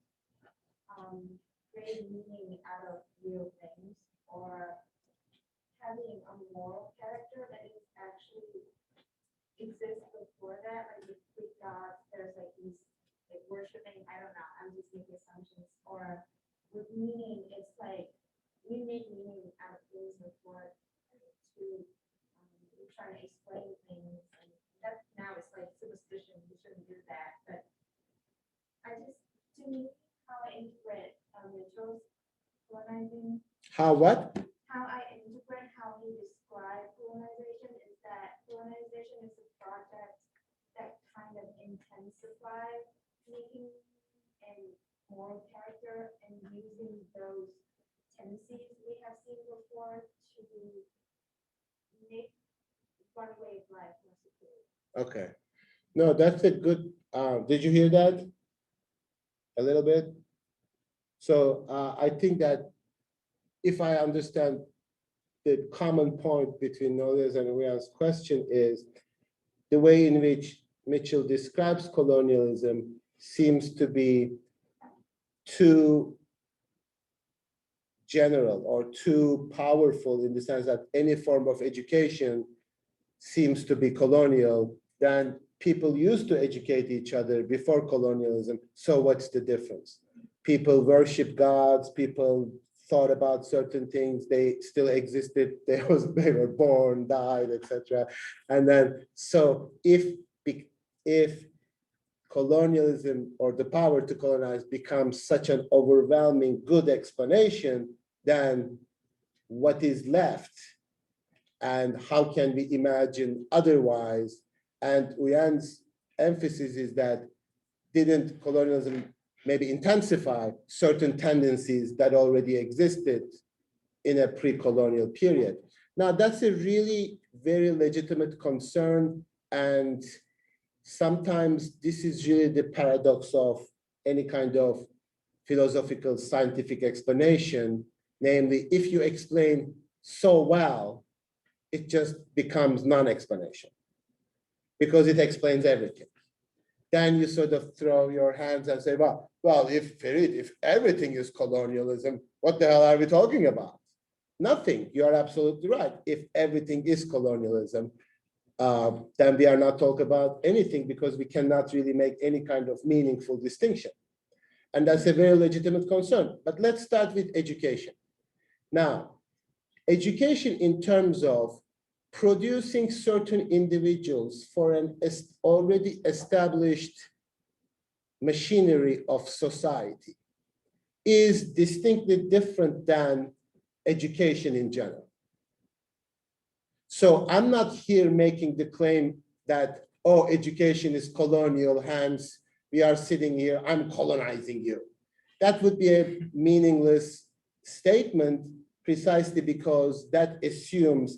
creating meaning out of real things or having a moral character that is actually exists before that, like with Greek gods, there's like these like worshiping, I don't know, I'm just making assumptions, or with meaning, it's like we make meaning out of things before to try to explain things, and that now it's like superstition, we shouldn't do that, but I just, to me, how I interpret Mitchell's colonizing, How what? how I interpret how he described colonization is that colonization is a project that kind of intensifies meaning and moral character and using those tendencies we have seen before to make one way of life more secure. Okay. No, that's a good, did you hear that? A little bit? So I think that if I understand the common point between Nolia's and Uyan's question is the way in which Mitchell describes colonialism seems to be too general or too powerful in the sense that any form of education seems to be colonial. Then people used to educate each other before colonialism. So what's the difference? People worship gods, people thought about certain things, they still existed, they were born, died, etc. And then, so if colonialism or the power to colonize becomes such an overwhelming good explanation, then what is left? And how can we imagine otherwise? And Uyan's emphasis is that didn't colonialism maybe intensify certain tendencies that already existed in a pre-colonial period? Now, that's a really very legitimate concern. And sometimes this is really the paradox of any kind of philosophical scientific explanation. Namely, if you explain so well, it just becomes non-explanation because it explains everything. Then you sort of throw your hands and say, well, if everything is colonialism, what the hell are we talking about? Nothing. You are absolutely right. If everything is colonialism, then we are not talking about anything because we cannot really make any kind of meaningful distinction. And that's a very legitimate concern. But let's start with education. Now, education in terms of producing certain individuals for an already established machinery of society is distinctly different than education in general. So I'm not here making the claim that, oh, education is colonial, hence we are sitting here, I'm colonizing you. That would be a meaningless statement precisely because that assumes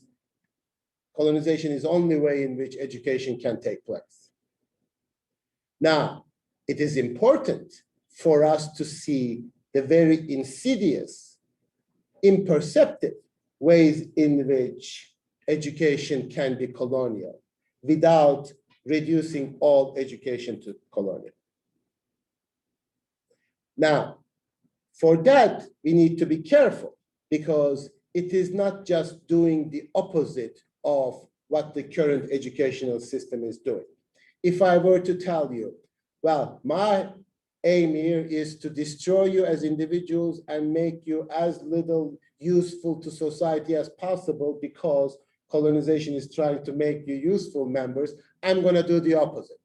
colonization is the only way in which education can take place. Now, it is important for us to see the very insidious, imperceptive ways in which education can be colonial without reducing all education to colonial. Now, for that, we need to be careful because it is not just doing the opposite of what the current educational system is doing. If I were to tell you, well, my aim here is to destroy you as individuals and make you as little useful to society as possible because colonization is trying to make you useful members, I'm going to do the opposite.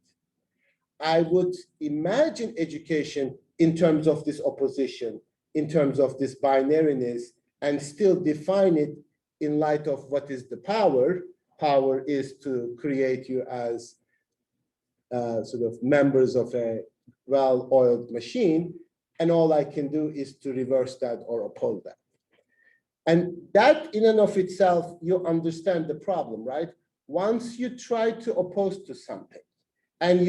I would imagine education in terms of this opposition, in terms of this binariness, and still define it in light of what is the power. Power is to create you as sort of members of a well-oiled machine, and all I can do is to reverse that or oppose that. And that in and of itself, you understand the problem, right? Once you try to oppose to something, and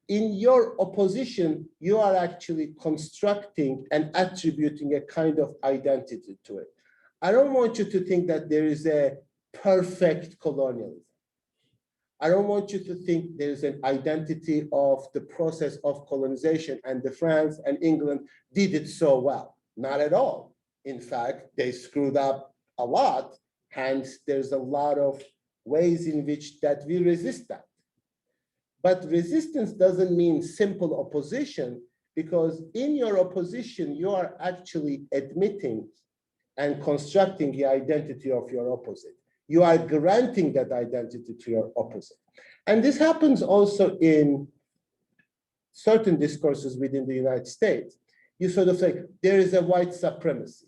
in your opposition, you are actually constructing and attributing a kind of identity to it. I don't want you to think that there is a perfect colonialism. I don't want you to think there's an identity of the process of colonization and the France and England did it so well. Not at all. In fact, they screwed up a lot. Hence, there's a lot of ways in which that we resist that. But resistance doesn't mean simple opposition, because in your opposition, you are actually admitting and constructing the identity of your opposite. You are granting that identity to your opposite. And this happens also in certain discourses within the United States. You sort of say, there is a white supremacy.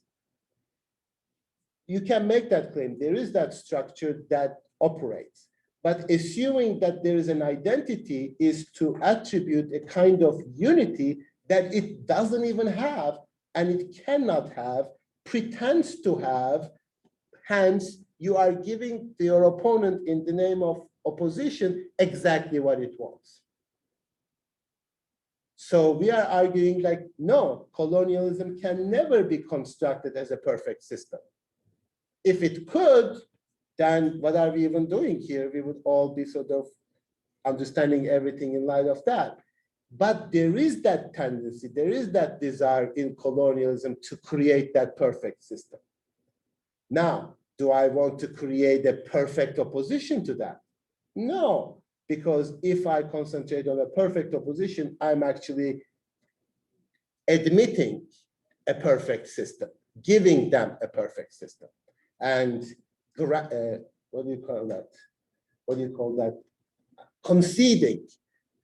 You can make that claim. There is that structure that operates. But assuming that there is an identity is to attribute a kind of unity that it doesn't even have, and it cannot have, pretends to have. Hence, you are giving your opponent in the name of opposition exactly what it wants. So we are arguing like, no, colonialism can never be constructed as a perfect system. If it could, then what are we even doing here? We would all be sort of understanding everything in light of that. But there is that tendency, there is that desire in colonialism to create that perfect system. Now, do I want to create a perfect opposition to that? No, because if I concentrate on a perfect opposition, I'm actually admitting a perfect system, giving them a perfect system. And what do you call that? What do you call that? Conceding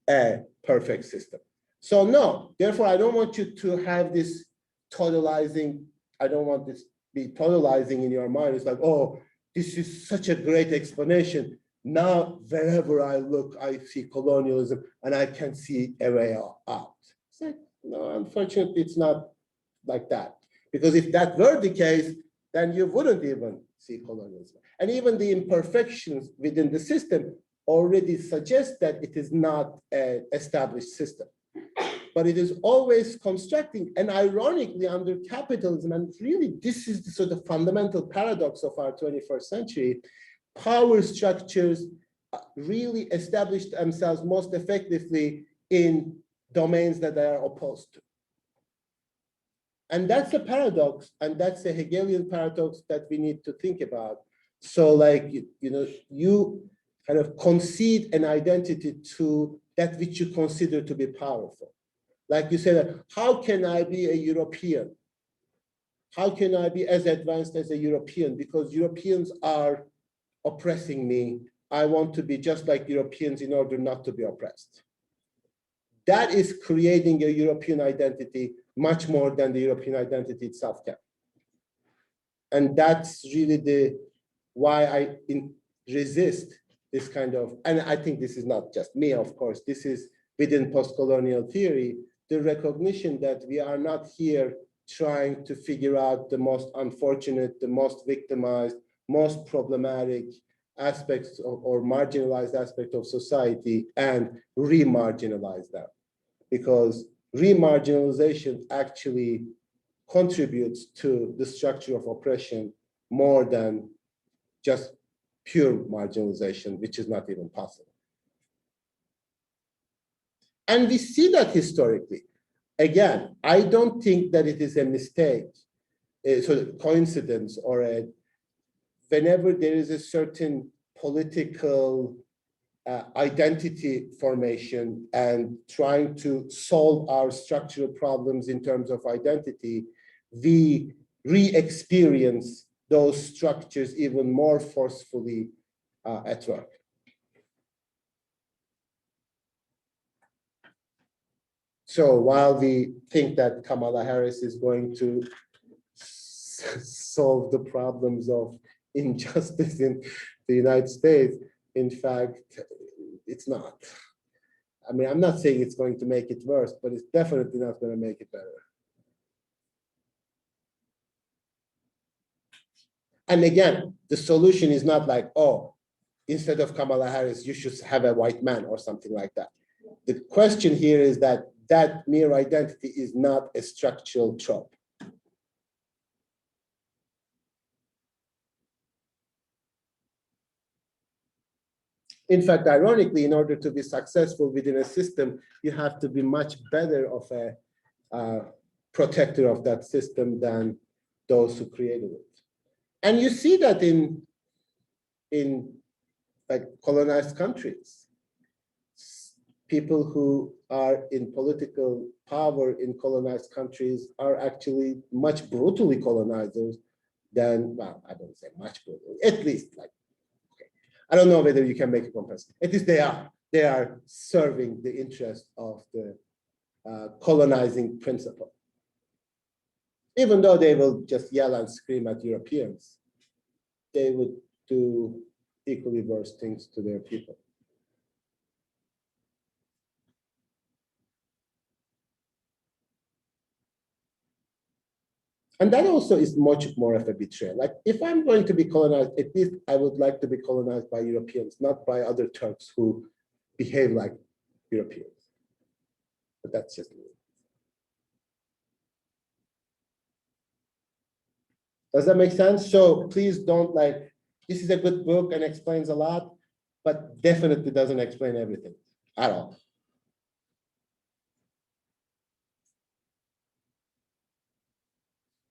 a perfect system. So no, therefore, I don't want you to have this totalizing. I don't want this be totalizing in your mind. It's like, oh, this is such a great explanation. Now, wherever I look, I see colonialism and I can see a way out. It's like, no, unfortunately, it's not like that. Because if that were the case, then you wouldn't even see colonialism. And even the imperfections within the system already suggest that it is not an established system. But it is always constructing, and ironically under capitalism, and really this is the sort of fundamental paradox of our 21st century, power structures really establish themselves most effectively in domains that they are opposed to. And that's a paradox, and that's a Hegelian paradox that we need to think about. So like, you kind of concede an identity to that which you consider to be powerful. Like you said, how can I be a European? How can I be as advanced as a European? Because Europeans are oppressing me. I want to be just like Europeans in order not to be oppressed. That is creating a European identity much more than the European identity itself can. And that's really why I resist this kind of, and I think this is not just me, of course, this is within postcolonial theory, the recognition that we are not here trying to figure out the most unfortunate, the most victimized, most problematic aspects or marginalized aspect of society and re-marginalize them. Because re-marginalization actually contributes to the structure of oppression more than just pure marginalization, which is not even possible. And we see that historically. Again, I don't think that it is a mistake, sort of coincidence, or whenever there is a certain political identity formation and trying to solve our structural problems in terms of identity, we re-experience those structures even more forcefully at work. So while we think that Kamala Harris is going to solve the problems of injustice in the United States, in fact, it's not. I mean, I'm not saying it's going to make it worse, but it's definitely not going to make it better. And again, the solution is not like, oh, instead of Kamala Harris, you should have a white man or something like that. The question here is that that mere identity is not a structural trope. In fact, ironically, in order to be successful within a system, you have to be much better of a protector of that system than those who created it. And you see that in like colonized countries. People who are in political power in colonized countries are actually much brutally colonizers than, well, I don't say much brutal, at least like, okay. I don't know whether you can make a comparison. At least they are serving the interest of the colonizing principle. Even though they will just yell and scream at Europeans, they would do equally worse things to their people. And that also is much more of a betrayal. Like if I'm going to be colonized, at least I would like to be colonized by Europeans, not by other Turks who behave like Europeans. But that's just me. Does that make sense? So please don't like, this is a good book and explains a lot, but definitely doesn't explain everything at all.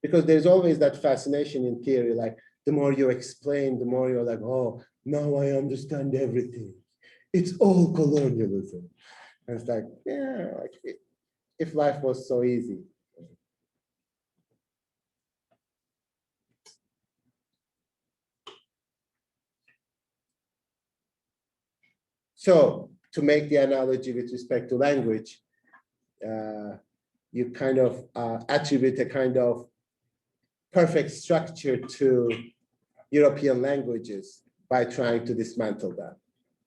Because there's always that fascination in theory, like the more you explain, the more you're like, oh, now I understand everything. It's all colonialism. And it's like, yeah, like if life was so easy. So to make the analogy with respect to language, you kind of attribute a kind of perfect structure to European languages by trying to dismantle them.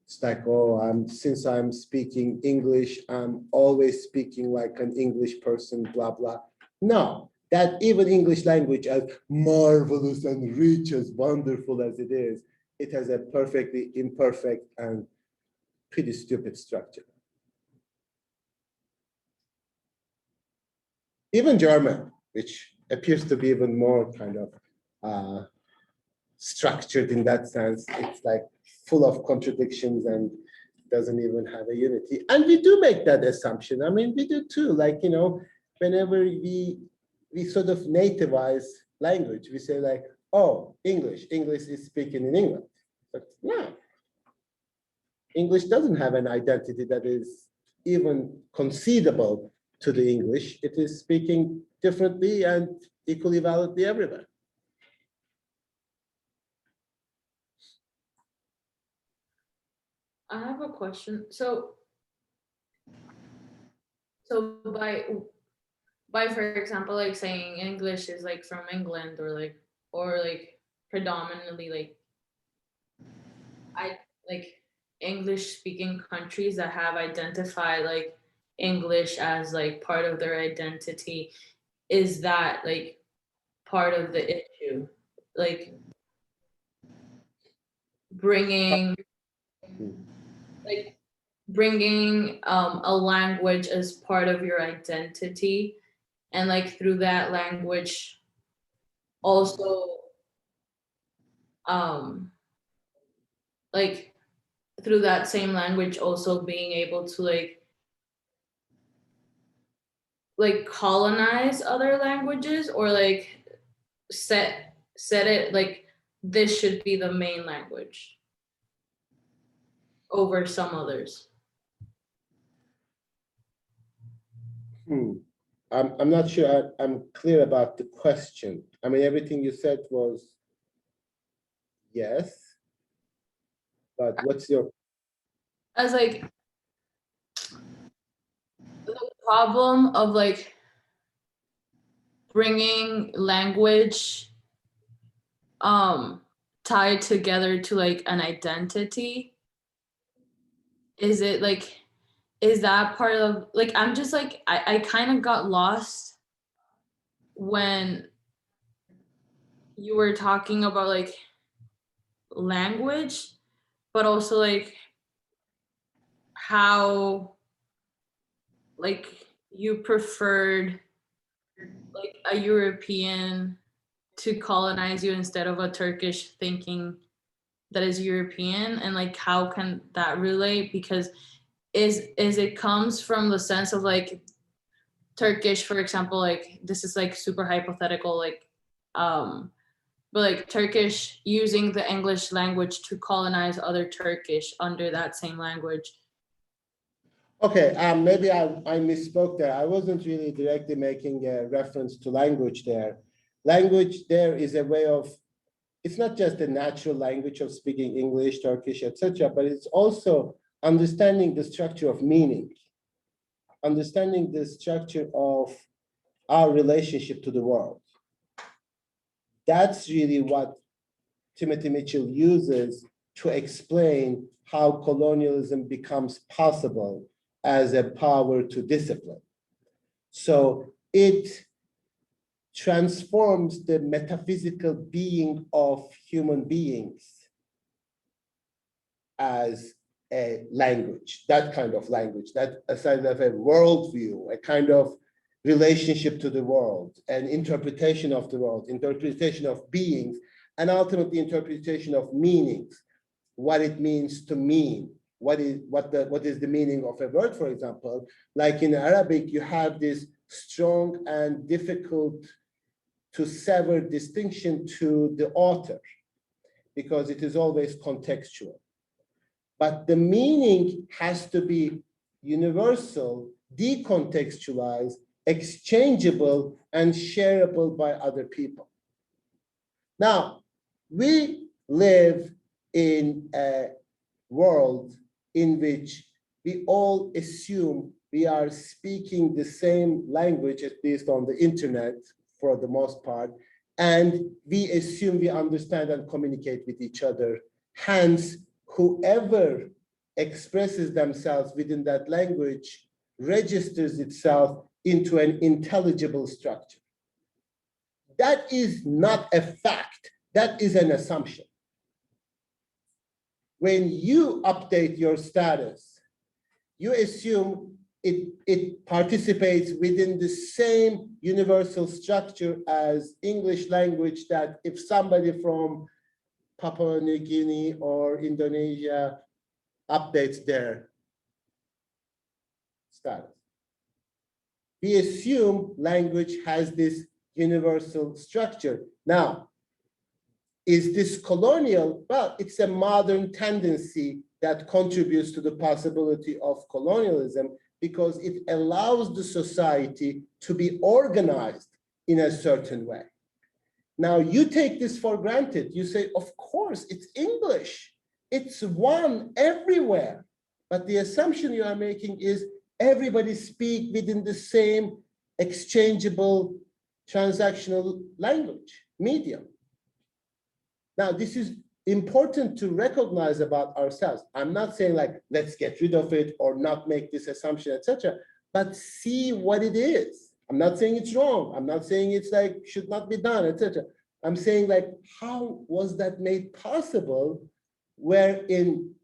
It's like, oh, since I'm speaking English, I'm always speaking like an English person, blah, blah. No, that even English language, as marvelous and rich, as wonderful as it is, it has a perfectly imperfect and pretty stupid structure. Even German, which appears to be even more kind of structured in that sense, it's like full of contradictions and doesn't even have a unity. And we do make that assumption. I mean, we do too. Like, you know, whenever we sort of nativize language, we say like, oh, English is speaking in England. But no, English doesn't have an identity that is even conceivable to the English. It is speaking differently and equally validly everywhere. I have a question. So by for example, like saying English is like from England or like predominantly like English speaking countries that have identified like English as like part of their identity, is that like part of the issue? Like bringing like bringing a language as part of your identity, and like through that language also like through that same language also being able to like colonize other languages, or like set it like this should be the main language over some others. I'm not sure I'm clear about the question. I mean, everything you said was yes, but what's your, As like the problem of like bringing language tied together to like an identity, is it like, is that part of like, I'm just like I kind of got lost when you were talking about like language, but also like how like you preferred like a European to colonize you instead of a Turkish thinking that is European, and like how can that relate? Because is it comes from the sense of like Turkish, for example, like this is like super hypothetical, like but like Turkish using the English language to colonize other Turkish under that same language. okay, maybe I misspoke there. I wasn't really directly making a reference to language there. Language there is a way of, it's not just a natural language of speaking English, Turkish, etc., but it's also understanding the structure of meaning, understanding the structure of our relationship to the world. That's really what Timothy Mitchell uses to explain how colonialism becomes possible as a power to discipline. So it transforms the metaphysical being of human beings as a language, that kind of language, that a kind of a worldview, a kind of relationship to the world, an interpretation of the world, interpretation of beings, and ultimately interpretation of meanings, what it means to mean, what is the meaning of a word, for example. Like in Arabic, you have this strong and difficult to sever distinction to the author, because it is always contextual. But the meaning has to be universal, decontextualized, exchangeable, and shareable by other people. Now, we live in a world in which we all assume we are speaking the same language, at least on the internet for the most part, and we assume we understand and communicate with each other. Hence, whoever expresses themselves within that language registers itself into an intelligible structure. That is not a fact, that is an assumption. When you update your status, you assume it participates within the same universal structure as English language, that if somebody from Papua New Guinea or Indonesia updates their status, we assume language has this universal structure. Now, is this colonial? Well, it's a modern tendency that contributes to the possibility of colonialism, because it allows the society to be organized in a certain way. Now, you take this for granted. You say, of course, it's English. It's one everywhere. But the assumption you are making is everybody speak within the same exchangeable transactional language, medium. Now, this is important to recognize about ourselves. I'm not saying like, let's get rid of it or not make this assumption, etc., but see what it is. I'm not saying it's wrong. I'm not saying it's like, should not be done, etc. I'm saying like, how was that made possible wherein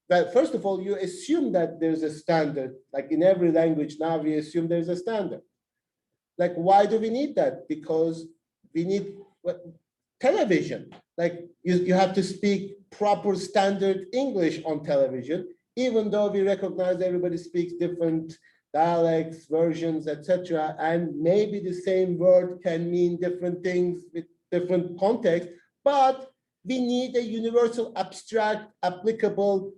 that first of all, you assume that there's a standard, like in every language now we assume there's a standard. Like, why do we need that? Because we need television. Like you have to speak proper standard English on television, even though we recognize everybody speaks different dialects, versions, etc. And maybe the same word can mean different things with different context, but we need a universal, abstract, applicable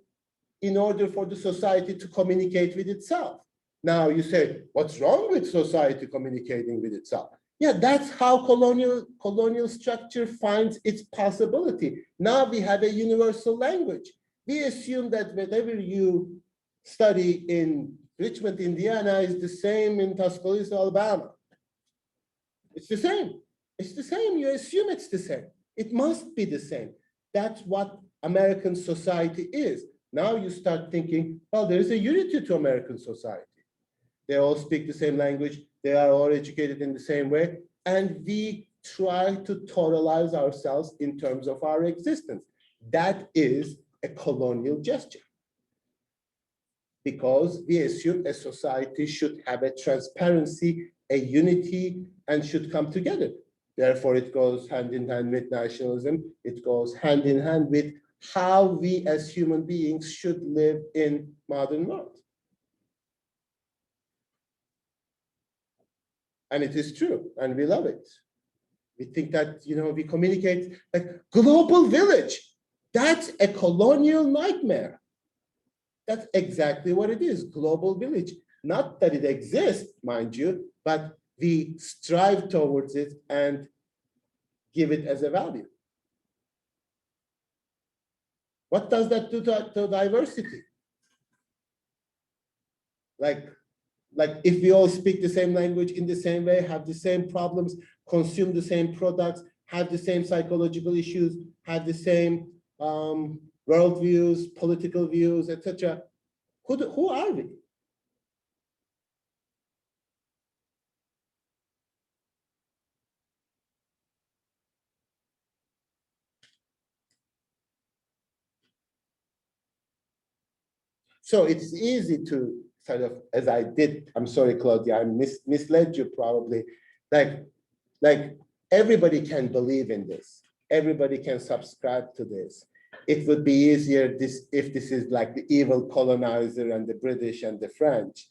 in order for the society to communicate with itself. Now you say, what's wrong with society communicating with itself? Yeah, that's how colonial structure finds its possibility. Now we have a universal language. We assume that whatever you study in Richmond, Indiana is the same in Tuscaloosa, Alabama. It's the same. It's the same. You assume it's the same. It must be the same. That's what American society is. Now you start thinking, well, there is a unity to American society. They all speak the same language. They are all educated in the same way. And we try to totalize ourselves in terms of our existence. That is a colonial gesture. Because we assume a society should have a transparency, a unity, and should come together. Therefore, it goes hand in hand with nationalism. It goes hand in hand with how we as human beings should live in modern world. And it is true, and we love it. We think that, we communicate like global village. That's a colonial nightmare. That's exactly what it is, global village. Not that it exists, mind you, but we strive towards it and give it as a value. What does that do to diversity? Like if we all speak the same language in the same way, have the same problems, consume the same products, have the same psychological issues, have the same worldviews, political views, etc. Who are we? So it's easy to sort of, as I did, I'm sorry, Claudia, I misled you probably. Like everybody can believe in this. Everybody can subscribe to this. It would be easier if this is like the evil colonizer and the British and the French,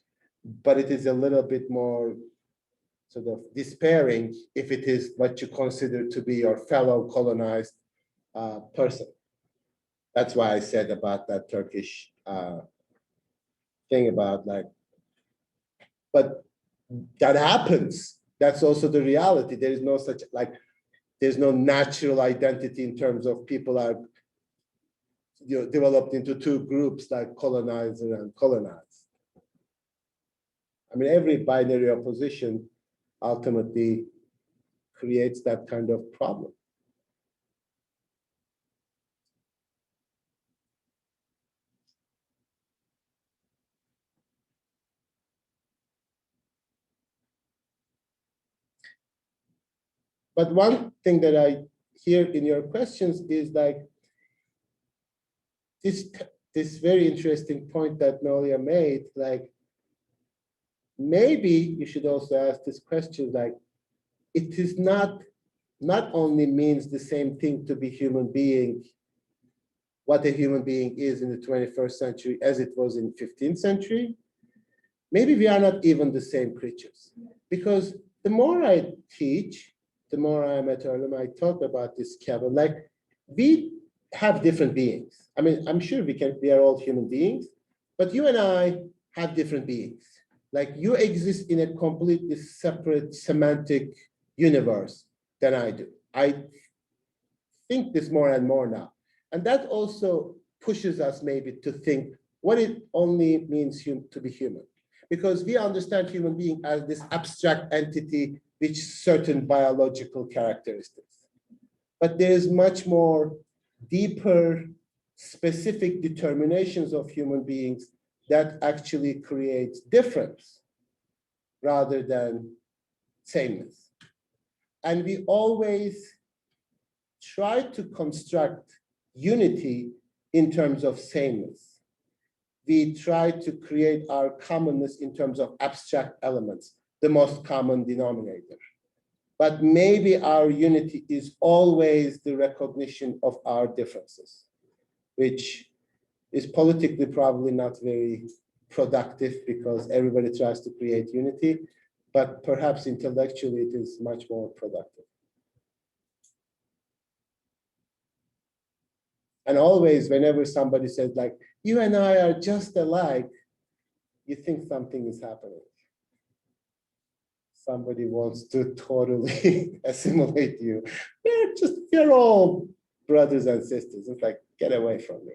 but it is a little bit more sort of despairing if it is what you consider to be your fellow colonized person. That's why I said about that Turkish thing about like, but that happens. That's also the reality. There is no such like, there's no natural identity in terms of people are developed into two groups like colonizer and colonized. I mean, every binary opposition ultimately creates that kind of problem. But one thing that I hear in your questions is like this very interesting point that Nolia made, like maybe you should also ask this question, like it is not only means the same thing to be human being, what a human being is in the 21st century as it was in 15th century. Maybe we are not even the same creatures, because the more I teach, the more I'm at Earlham, I talk about this, Kevin, like we have different beings. I mean, I'm sure we are all human beings, but you and I have different beings. Like you exist in a completely separate semantic universe than I do. I think this more and more now. And that also pushes us maybe to think what it only means to be human. Because we understand human being as this abstract entity with certain biological characteristics. But there's much more deeper, specific determinations of human beings that actually creates difference rather than sameness. And we always try to construct unity in terms of sameness. We try to create our commonness in terms of abstract elements, the most common denominator. But maybe our unity is always the recognition of our differences, which is politically probably not very productive because everybody tries to create unity, but perhaps intellectually it is much more productive. And always, whenever somebody says like, you and I are just alike, you think something is happening. Somebody wants to totally assimilate you. We're all brothers and sisters. It's like, get away from me.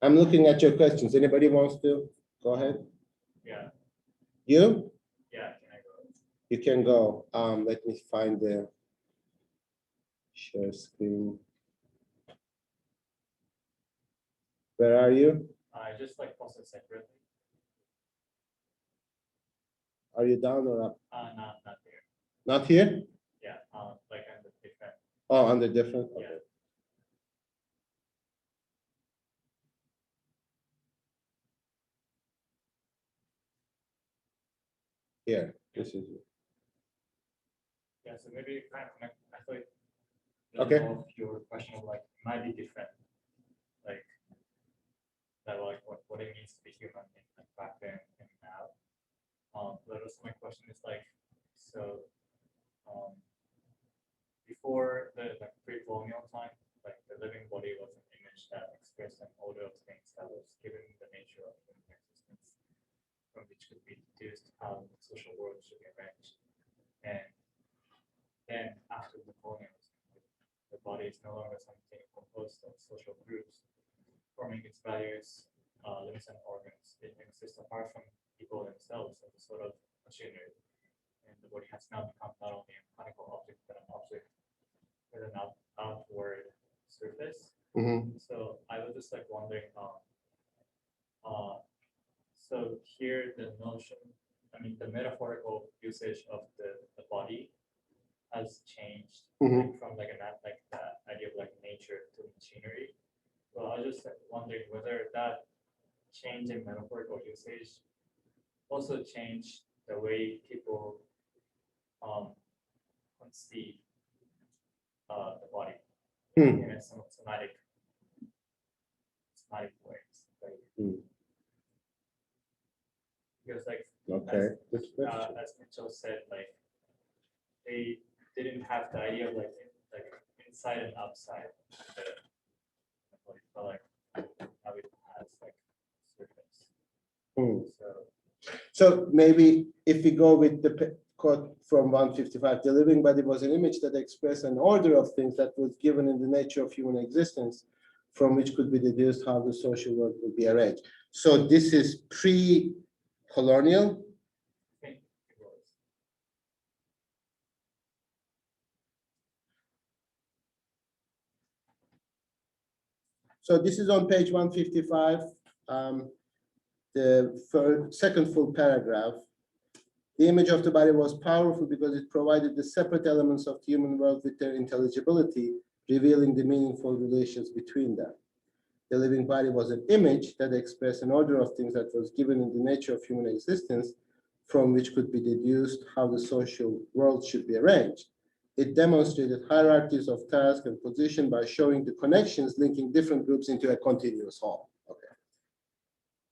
I'm looking at your questions. Anybody wants to go ahead? Yeah, You? yeah, can I go? You can go. Let me find the share screen. Where are you? I just like post it separately. Are you down or up? Not here. Not here? Yeah, like on the different. Oh, under different? Yeah. Okay. Here, this is it. Yeah, so maybe kind of connect. I thought. Okay. Your question of like might be different, like that, like what it means to be human in like back then and now. But also my question is like, so, before the like pre-colonial time, like the living body was an image that expressed an order of things that was given the nature of human existence, from which could be deduced how the social world should be arranged. And then after the colonialism, the body is no longer something composed of social groups, forming its various limbs and organs. It exists apart from people themselves as a sort of machinery. And the body has now become not only a mechanical object, but an object with an outward surface. Mhm. So I was just like wondering, so here the notion, I mean, the metaphorical usage of the body has changed like, from like like the idea of like nature to machinery. So I was just like, wondering whether that change in metaphorical usage also changed the way people conceive the body in a somatic ways. Like, because like Okay. Good question. as Mitchell said, like they didn't have the idea of like inside and outside the body, but like now it has like surface. So maybe if we go with the quote from 155, the living body was an image that expressed an order of things that was given in the nature of human existence, from which could be deduced how the social world would be arranged. So this is pre-colonial. I think it was. So this is on page 155, the second full paragraph. The image of the body was powerful because it provided the separate elements of the human world with their intelligibility, revealing the meaningful relations between them. The living body was an image that expressed an order of things that was given in the nature of human existence, from which could be deduced how the social world should be arranged. It demonstrated hierarchies of task and position by showing the connections linking different groups into a continuous whole. Okay.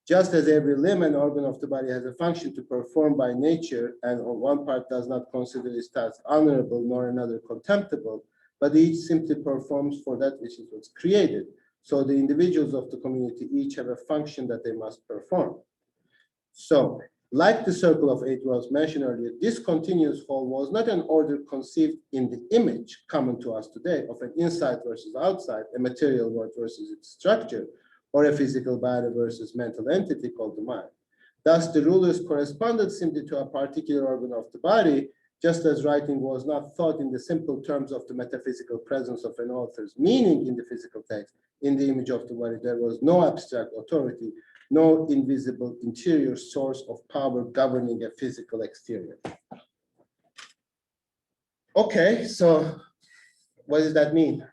Just as every limb and organ of the body has a function to perform by nature, and on one part does not consider its task honorable nor another contemptible, but each simply performs for that which it was created. So the individuals of the community each have a function that they must perform. So, like the circle of eight worlds mentioned earlier, this continuous whole was not an order conceived in the image common to us today of an inside versus outside, a material world versus its structure, or a physical body versus mental entity called the mind. Thus, the rulers corresponded simply to a particular organ of the body, just as writing was not thought in the simple terms of the metaphysical presence of an author's meaning in the physical text, in the image of the body, there was no abstract authority, no invisible interior source of power governing a physical exterior. Okay, so what does that mean?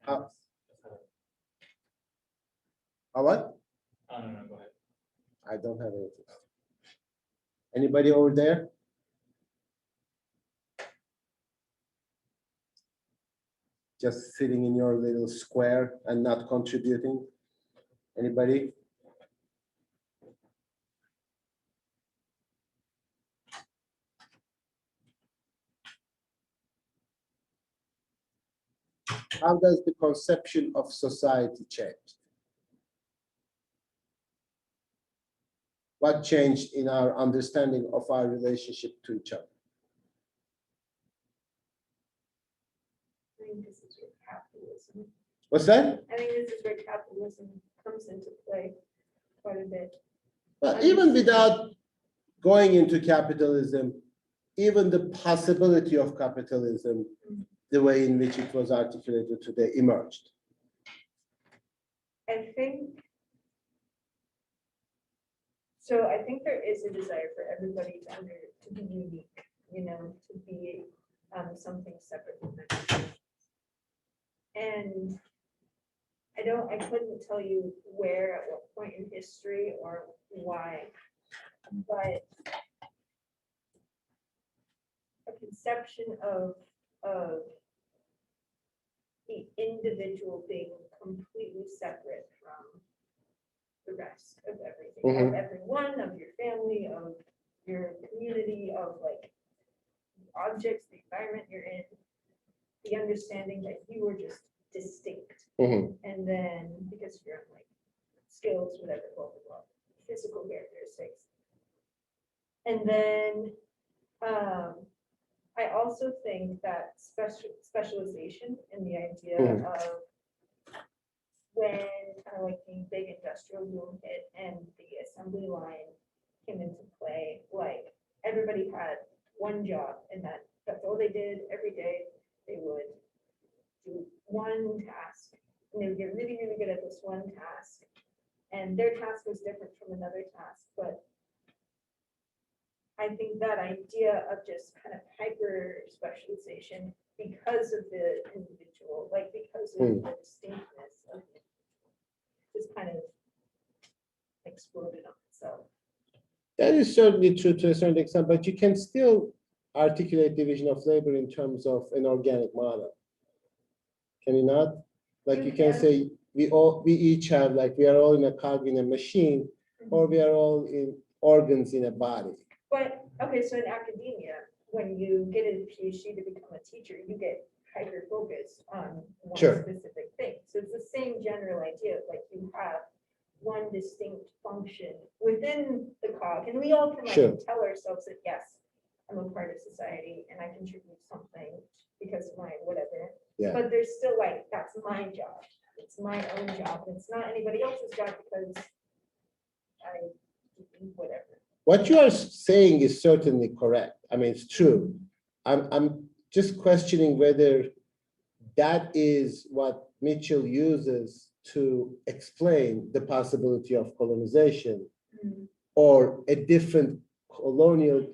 How what? Oh, no, go ahead. I don't have anything. Anybody over there? Just sitting in your little square and not contributing? Anybody? How does the conception of society change? What changed in our understanding of our relationship to each other? I think this is where capitalism, What's that? I think this is where capitalism comes into play quite a bit. But even without going into capitalism, even the possibility of capitalism, the way in which it was articulated today, emerged. I think, so I think there is a desire for everybody to be unique, you know, to be something separate from everything. And I couldn't tell you where, at what point in history or why, but a conception of the individual being completely separate from the rest of everything, of everyone, of your family, of your community, of like objects, the environment you're in, the understanding that you were just distinct. And then because of your own like skills, whatever, blah, blah, blah, physical characteristics. And then I also think that specialization in the idea of when kind of like the big industrial boom hit and the assembly line came into play, like everybody had one job and that's all they did every day. They would do one task and they would get really, really good at this one task. And their task was different from another task, but I think that idea of just kind of hyper specialization because of the individual, like because of the distinctness of it, just kind of exploded on itself. That is certainly true to a certain extent, but you can still articulate division of labor in terms of an organic model. Can you not? Like you can say we each have, like we are all in a cog in a machine, or we are all in organs in a body. But okay, so in academia, when you get a PhD to become a teacher, you get hyper focused on one specific thing. So it's the same general idea, like you have one distinct function within the cog, and we all can like tell ourselves that yes, I'm a part of society and I contribute something because of my whatever. Yeah. But there's still like that's my job. It's my own job. It's not anybody else's job because I do whatever. What you are saying is certainly correct. I mean, it's true. I'm just questioning whether that is what Mitchell uses to explain the possibility of colonization, or a different colonial,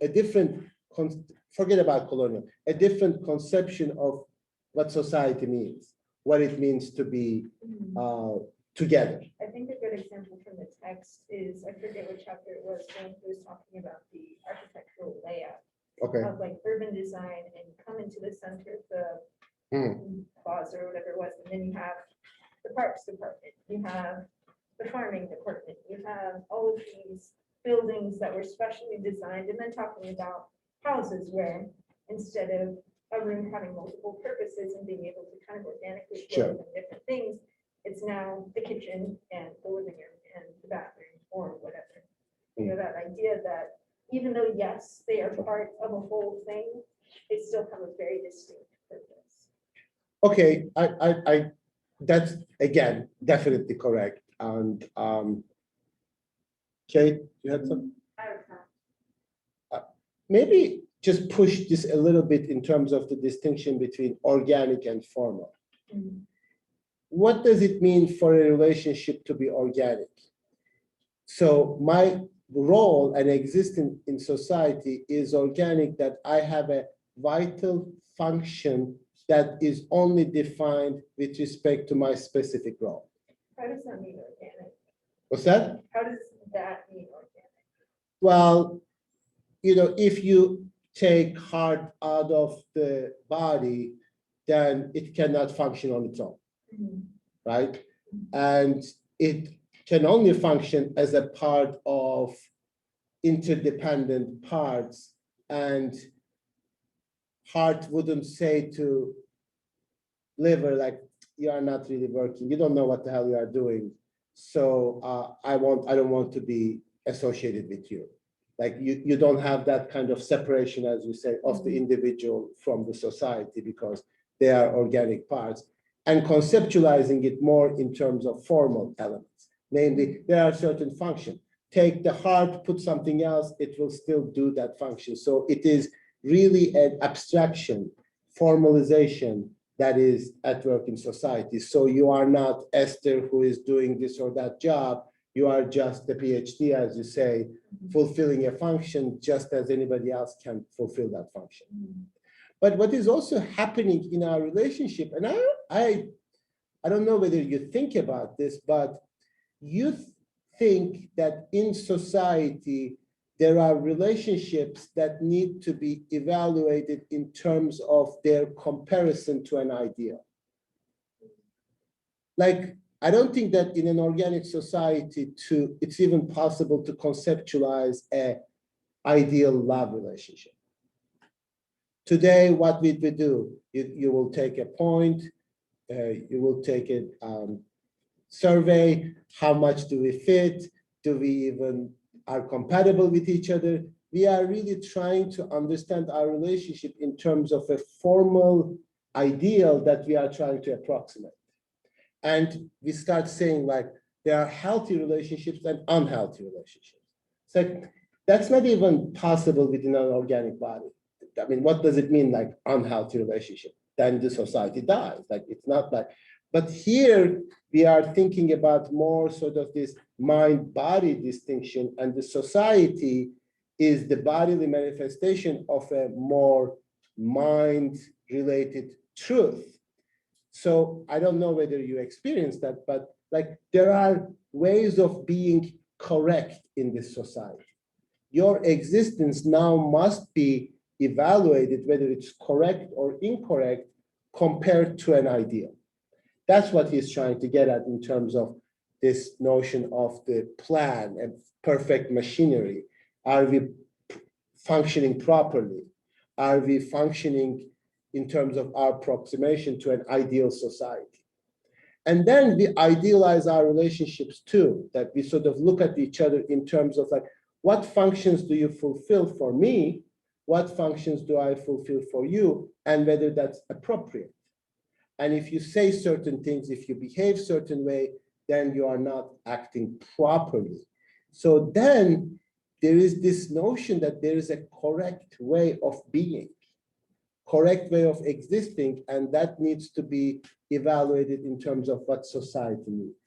forget about colonial, a different conception of what society means, what it means to be together. I think a good example from the text is, I forget what chapter it was, when he was talking about the architectural layout of like urban design, and you come into the center of the plaza or whatever it was, and then you have the parks department, you have the farming department, you have all of these buildings that were specially designed, and then talking about houses where instead of a room having multiple purposes and being able to kind of organically flow within different things, it's now the kitchen and the living room and the bathroom or whatever. You know, that idea that even though, yes, they are part of a whole thing, they still have a very distinct purpose. Okay, I that's again definitely correct, and Kate, you had some? I would have. Maybe just push this a little bit in terms of the distinction between organic and formal. What does it mean for a relationship to be organic? So my role and existence in society is organic, that I have a vital function that is only defined with respect to my specific role. How does that mean organic? What's that? How does that mean organic? Well, if you take heart out of the body, then it cannot function on its own, right? And it can only function as a part of interdependent parts, and heart wouldn't say to liver, like, you are not really working, you don't know what the hell you are doing, so I don't want to be associated with you. Like you don't have that kind of separation, as you say, of the individual from the society, because they are organic parts, and conceptualizing it more in terms of formal elements. Namely, there are certain functions. Take the heart, put something else, it will still do that function. So it is really an abstraction, formalization that is at work in society. So you are not Esther who is doing this or that job. You are just the PhD, as you say, fulfilling a function just as anybody else can fulfill that function. But what is also happening in our relationship, and I don't know whether you think about this, but you think that in society, there are relationships that need to be evaluated in terms of their comparison to an ideal. Like, I don't think that in an organic society it's even possible to conceptualize an ideal love relationship. Today, what we do, you will take a point, you will take a survey, how much do we fit, do we even are compatible with each other? We are really trying to understand our relationship in terms of a formal ideal that we are trying to approximate. And we start saying, like, there are healthy relationships and unhealthy relationships. So that's not even possible within an organic body. I mean, what does it mean, like unhealthy relationship? Then the society dies. Like, it's not like, but here we are thinking about more sort of this mind-body distinction, and the society is the bodily manifestation of a more mind-related truth. So I don't know whether you experience that, but like there are ways of being correct in this society. Your existence now must be evaluated whether it's correct or incorrect compared to an ideal. That's what he's trying to get at in terms of this notion of the plan and perfect machinery. Are we functioning properly? Are we functioning in terms of our approximation to an ideal society? And then we idealize our relationships too, that we sort of look at each other in terms of like, what functions do you fulfill for me? What functions do I fulfill for you? And whether that's appropriate. And if you say certain things, if you behave certain way, then you are not acting properly. So then there is this notion that there is a correct way of being, correct way of existing, and that needs to be evaluated in terms of what society needs.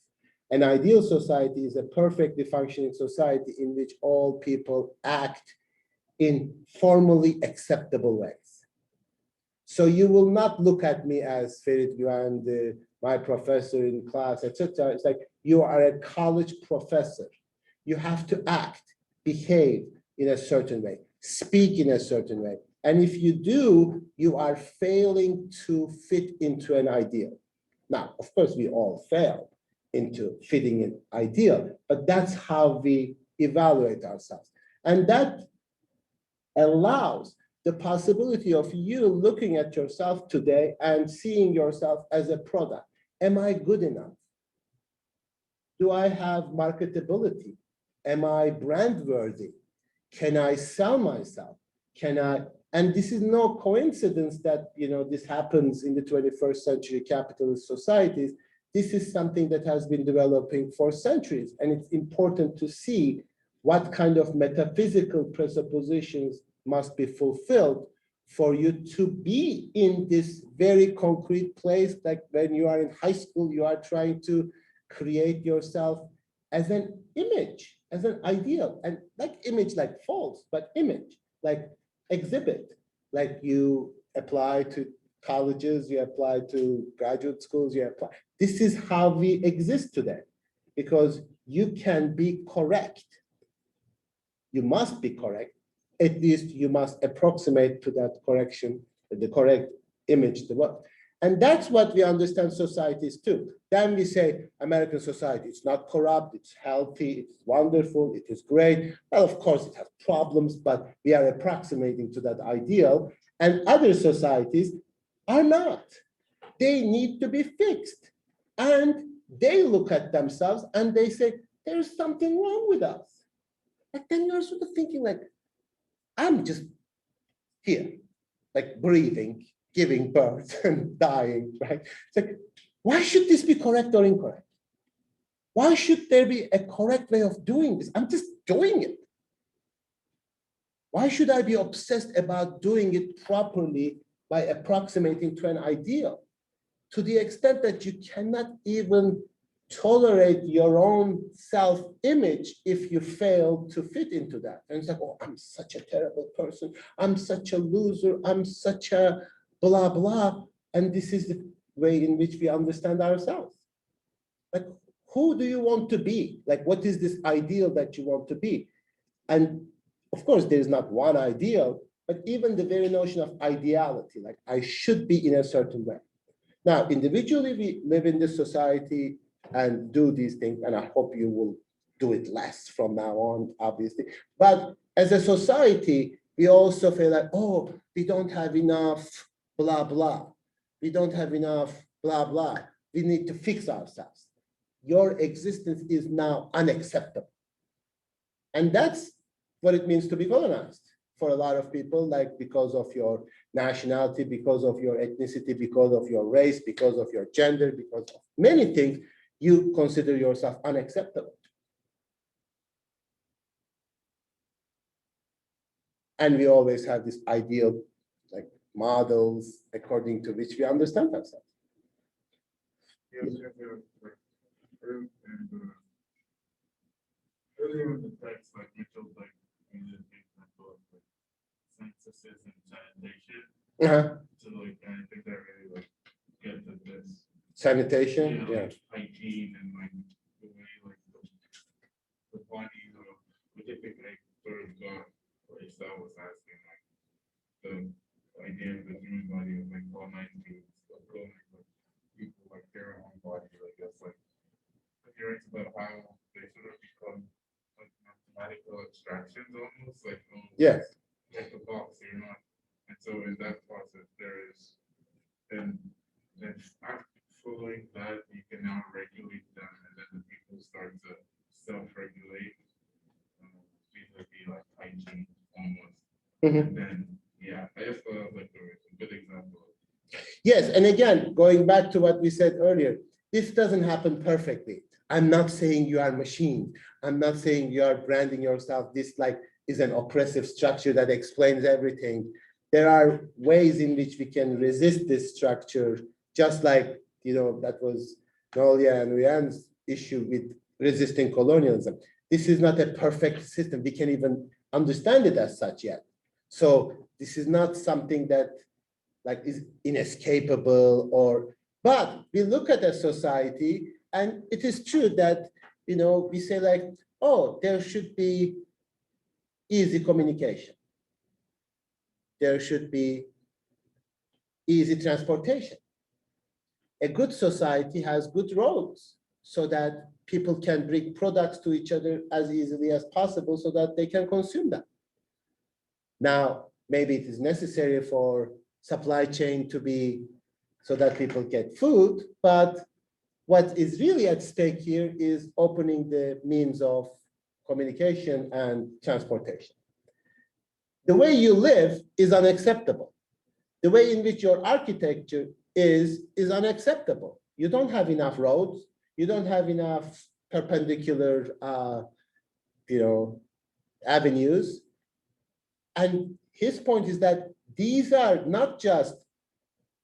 An ideal society is a perfectly functioning society in which all people act in formally acceptable ways. So you will not look at me as Ferit Güven, my professor in class, etc. It's like you are a college professor. You have to act, behave in a certain way, speak in a certain way. And if you do, you are failing to fit into an ideal. Now, of course, we all fail into fitting an ideal, but that's how we evaluate ourselves. And that allows the possibility of you looking at yourself today and seeing yourself as a product. Am I good enough? Do I have marketability? Am I brand worthy? Can I sell myself? Can I? And this is no coincidence that this happens in the 21st century capitalist societies. This is something that has been developing for centuries, and it's important to see what kind of metaphysical presuppositions must be fulfilled for you to be in this very concrete place, like when you are in high school, you are trying to create yourself as an image, as an ideal, and like image like false, but image, like exhibit, like you apply to colleges, you apply to graduate schools, you apply. This is how we exist today, because you can be correct. You must be correct. At least you must approximate to that correction, the correct image, the what. And that's what we understand societies too. Then we say American society, it's not corrupt, it's healthy, it's wonderful, it is great. Well, of course, it has problems, but we are approximating to that ideal. And other societies are not. They need to be fixed. And they look at themselves and they say, there's something wrong with us. But then you're sort of thinking like, I'm just here, like breathing, giving birth and dying, right? It's like, why should this be correct or incorrect? Why should there be a correct way of doing this? I'm just doing it. Why should I be obsessed about doing it properly by approximating to an ideal? To the extent that you cannot even tolerate your own self-image if you fail to fit into that. And it's like, oh, I'm such a terrible person. I'm such a loser. I'm such a blah, blah. And this is the way in which we understand ourselves. Like, who do you want to be? Like, what is this ideal that you want to be? And of course, there is not one ideal, but even the very notion of ideality, like I should be in a certain way. Now, individually, we live in this society and do these things, and I hope you will do it less from now on, obviously. But as a society, we also feel like, oh, we don't have enough blah, blah. We don't have enough blah, blah. We need to fix ourselves. Your existence is now unacceptable. And that's what it means to be colonized for a lot of people, like because of your nationality, because of your ethnicity, because of your race, because of your gender, because of many things, you consider yourself unacceptable. And we always have this ideal, like models according to which we understand ourselves. Yes, yes, yes, like, earlier in the text, like Mitchell, like, in the example of like censuses and sanitation. So like, I think that really like gets at this. Sanitation, yeah. Like, hygiene and like the way like the body of which I think like sort of what Estelle was asking, like the idea of the human body of like colonizing like people like their own body, like that's like theories about how they sort of become like mathematical abstractions almost like Yeah. like a box, you're not. And so in that process there is then after following that you can now regulate them and then the people start to self-regulate vis-a-vis like hygiene almost. And then yeah, I just thought that was like a good example. Yes, and again, going back to what we said earlier, this doesn't happen perfectly. I'm not saying you are machines. I'm not saying you are branding yourself. This like is an oppressive structure that explains everything. There are ways in which we can resist this structure, just like, you know, that was Nolia and Rian's issue with resisting colonialism. This is not a perfect system. We can't even understand it as such yet. So this is not something that like is inescapable or, but we look at a society and it is true that, you know, we say like, oh, there should be easy communication. There should be easy transportation. A good society has good roads so that people can bring products to each other as easily as possible so that they can consume them. Now, maybe it is necessary for supply chain to be so that people get food, but what is really at stake here is opening the means of communication and transportation. The way you live is unacceptable. The way in which your architecture is unacceptable. You don't have enough roads. You don't have enough perpendicular, you know, avenues. And his point is that these are not just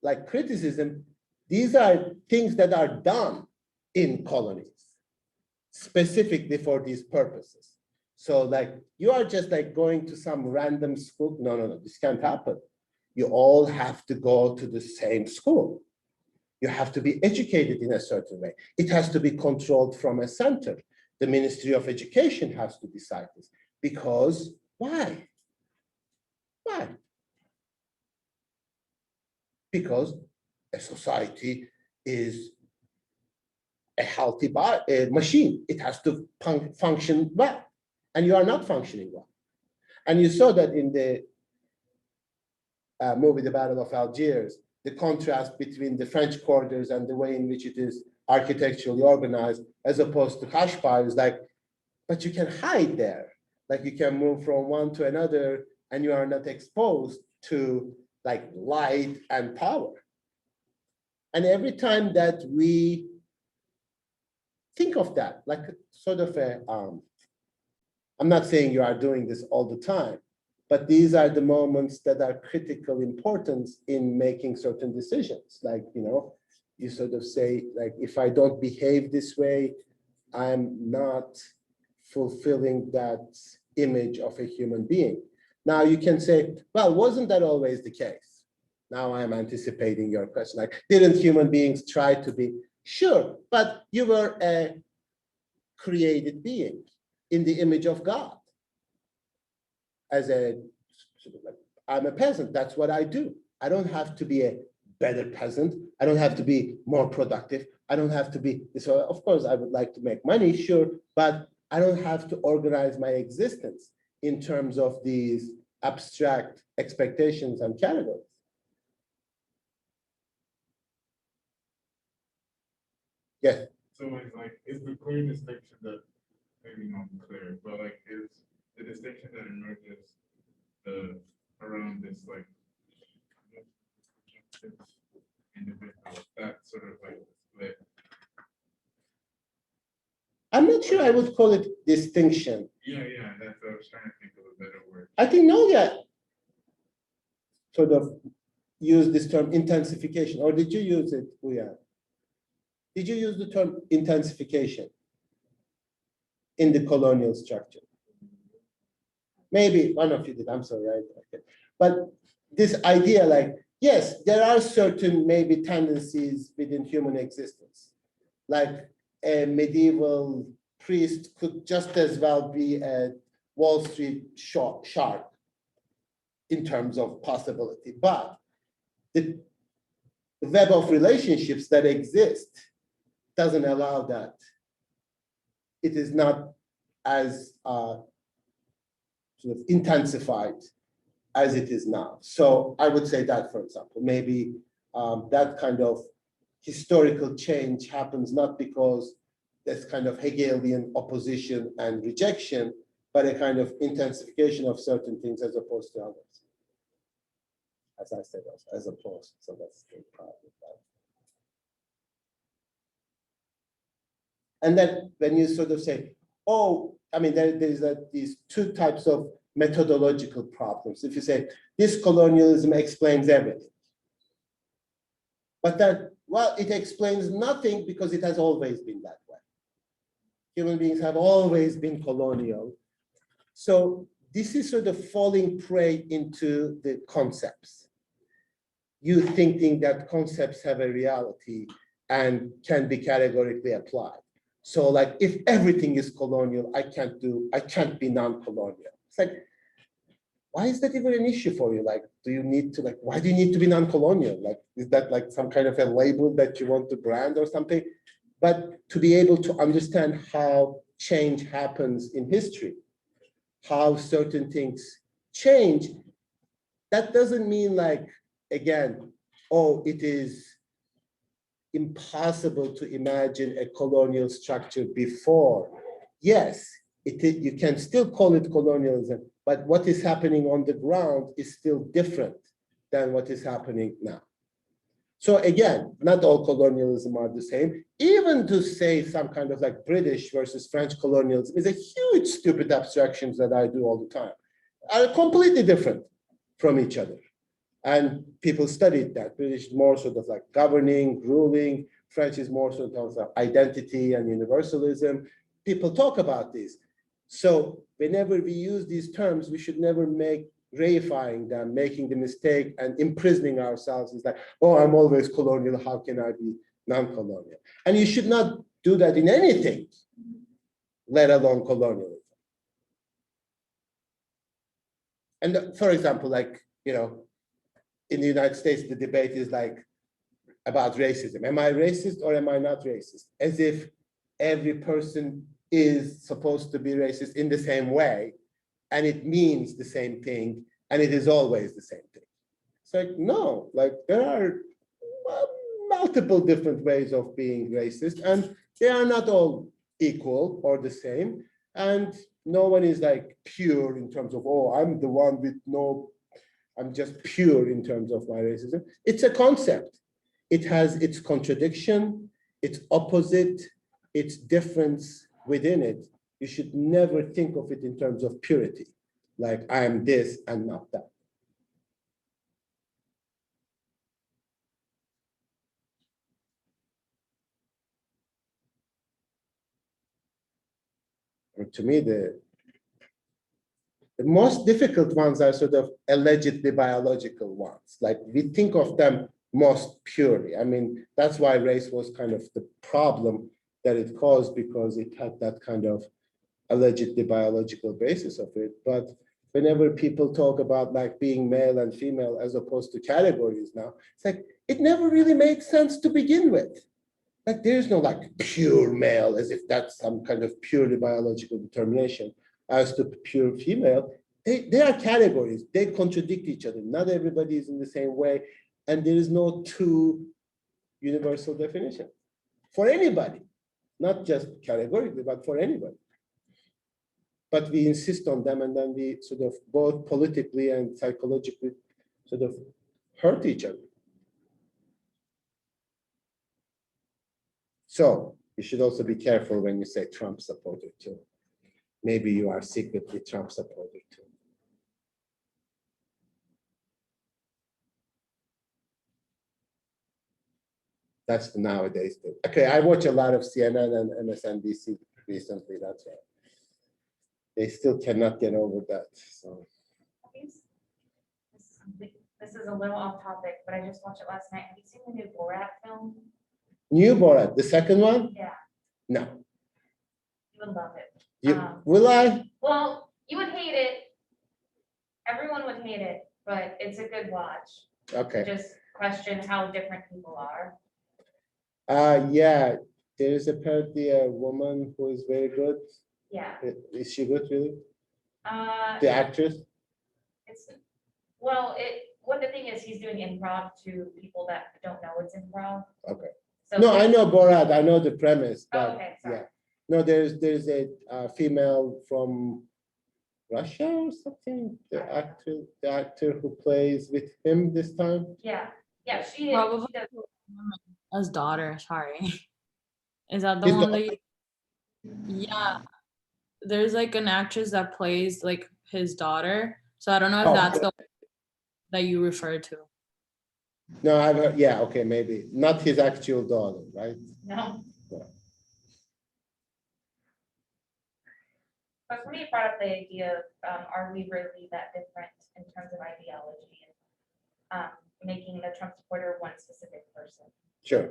like criticism, these are things that are done in colonies specifically for these purposes. So like you are just like going to some random school. No, this can't happen. You all have to go to the same school. You have to be educated in a certain way. It has to be controlled from a center. The Ministry of Education has to decide this. Because why? Why? Because a society is a healthy machine. It has to function well. And you are not functioning well. And you saw that in the movie, The Battle of Algiers, the contrast between the French quarters and the way in which it is architecturally organized, as opposed to Kashgar, is like, but you can hide there. Like you can move from one to another and you are not exposed to like light and power. And every time that we think of that, like sort of a, I'm not saying you are doing this all the time, but these are the moments that are critical importance in making certain decisions. Like, you know, you sort of say, like, if I don't behave this way, I'm not fulfilling that image of a human being. Now you can say, well, wasn't that always the case? Now I'm anticipating your question. Like, didn't human beings try to be? Sure, but you were a created being in the image of God. As a, I'm a peasant, that's what I do. I don't have to be a better peasant. I don't have to be more productive. I don't have to be, so of course I would like to make money, sure, but I don't have to organize my existence in terms of these abstract expectations and categories. Yes. So it's like, is the clear distinction that, maybe not clear, but like, is the distinction that emerges around this like individual, that sort of like split? I'm not sure I would call it distinction. Yeah, that's what I was trying to think of a better word. I think Nolia sort of used this term intensification, or did you use it, Uyan? Did you use the term intensification in the colonial structure? Maybe one of you did, I'm sorry. Okay. But this idea like, yes, there are certain maybe tendencies within human existence. Like a medieval priest could just as well be a Wall Street shark in terms of possibility. But the web of relationships that exist doesn't allow that. It is not as sort of intensified as it is now. So I would say that, for example, maybe that kind of historical change happens not because there's kind of Hegelian opposition and rejection, but a kind of intensification of certain things as opposed to others. As I said, as opposed, so that's the problem. And then when you sort of say, oh, I mean, there's these two types of methodological problems. If you say, this colonialism explains everything. But then, well, it explains nothing because it has always been that way. Human beings have always been colonial. So this is sort of falling prey into the concepts. You thinking that concepts have a reality and can be categorically applied. So like, if everything is colonial, I can't be non-colonial. It's like, why is that even an issue for you? Like, do you need to why do you need to be non-colonial? Like, is that like some kind of a label that you want to brand or something? But to be able to understand how change happens in history, how certain things change, that doesn't mean like, again, oh, it is impossible to imagine a colonial structure before. Yes, you can still call it colonialism, but what is happening on the ground is still different than what is happening now. So again, not all colonialism are the same. Even to say some kind of like British versus French colonialism is a huge stupid abstractions that I do all the time, are completely different from each other. And people studied that. British more sort of like governing, ruling. French is more sort of identity and universalism. People talk about this. So whenever we use these terms, we should never make reifying them, making the mistake and imprisoning ourselves is like, oh, I'm always colonial, how can I be non-colonial? And you should not do that in anything, let alone colonialism. And for example, like, you know, in the United States, the debate is like about racism. Am I racist or am I not racist? As if every person is supposed to be racist in the same way, and it means the same thing, and it is always the same thing. It's like, no, like there are multiple different ways of being racist, and they are not all equal or the same. And no one is like pure in terms of, oh, I'm the one with no, I'm just pure in terms of my racism. It's a concept. It has its contradiction, its opposite, its difference within it. You should never think of it in terms of purity, like I am this and not that. And to me, the most difficult ones are sort of allegedly biological ones. Like we think of them most purely. I mean, that's why race was kind of the problem that it caused, because it had that kind of allegedly biological basis of it. But whenever people talk about like being male and female as opposed to categories now, it's like, it never really made sense to begin with. Like there's no like pure male, as if that's some kind of purely biological determination. As to pure female, they are categories. They contradict each other. Not everybody is in the same way. And there is no true universal definition for anybody, not just categorically, but for anybody. But we insist on them, and then we sort of both politically and psychologically sort of hurt each other. So you should also be careful when you say Trump supporter too. Maybe you are secretly Trump supporter too. That's the nowadays thing. Okay, I watch a lot of CNN and MSNBC recently, that's right. They still cannot get over that, so. This is a little off topic, but I just watched it last night. Have you seen the new Borat film? New Borat, the second one? Yeah, No. you would love it. You, will I? Well, you would hate it. Everyone would hate it, but it's a good watch. Okay. Just question how different people are. Yeah, there is apparently a woman who is very good. Yeah. Is she good, really? Uh, The actress? it's, well, what the thing is, he's doing improv to people that don't know it's improv. Okay. So No, I know Borat, I know the premise, Oh, but okay, sorry. yeah. No, there's a female from Russia or something, the actor who plays with him this time. Yeah, yeah, she Probably does. as daughter, sorry. Is that the His one that you? Yeah, there's like an actress that plays like his daughter. So I don't know if Oh, that's the that you refer to. No, I've heard, yeah, okay, maybe, not his actual daughter, right? No. Yeah. But for me, it brought up the idea of, are we really that different in terms of ideology and making the Trump supporter one specific person? Sure.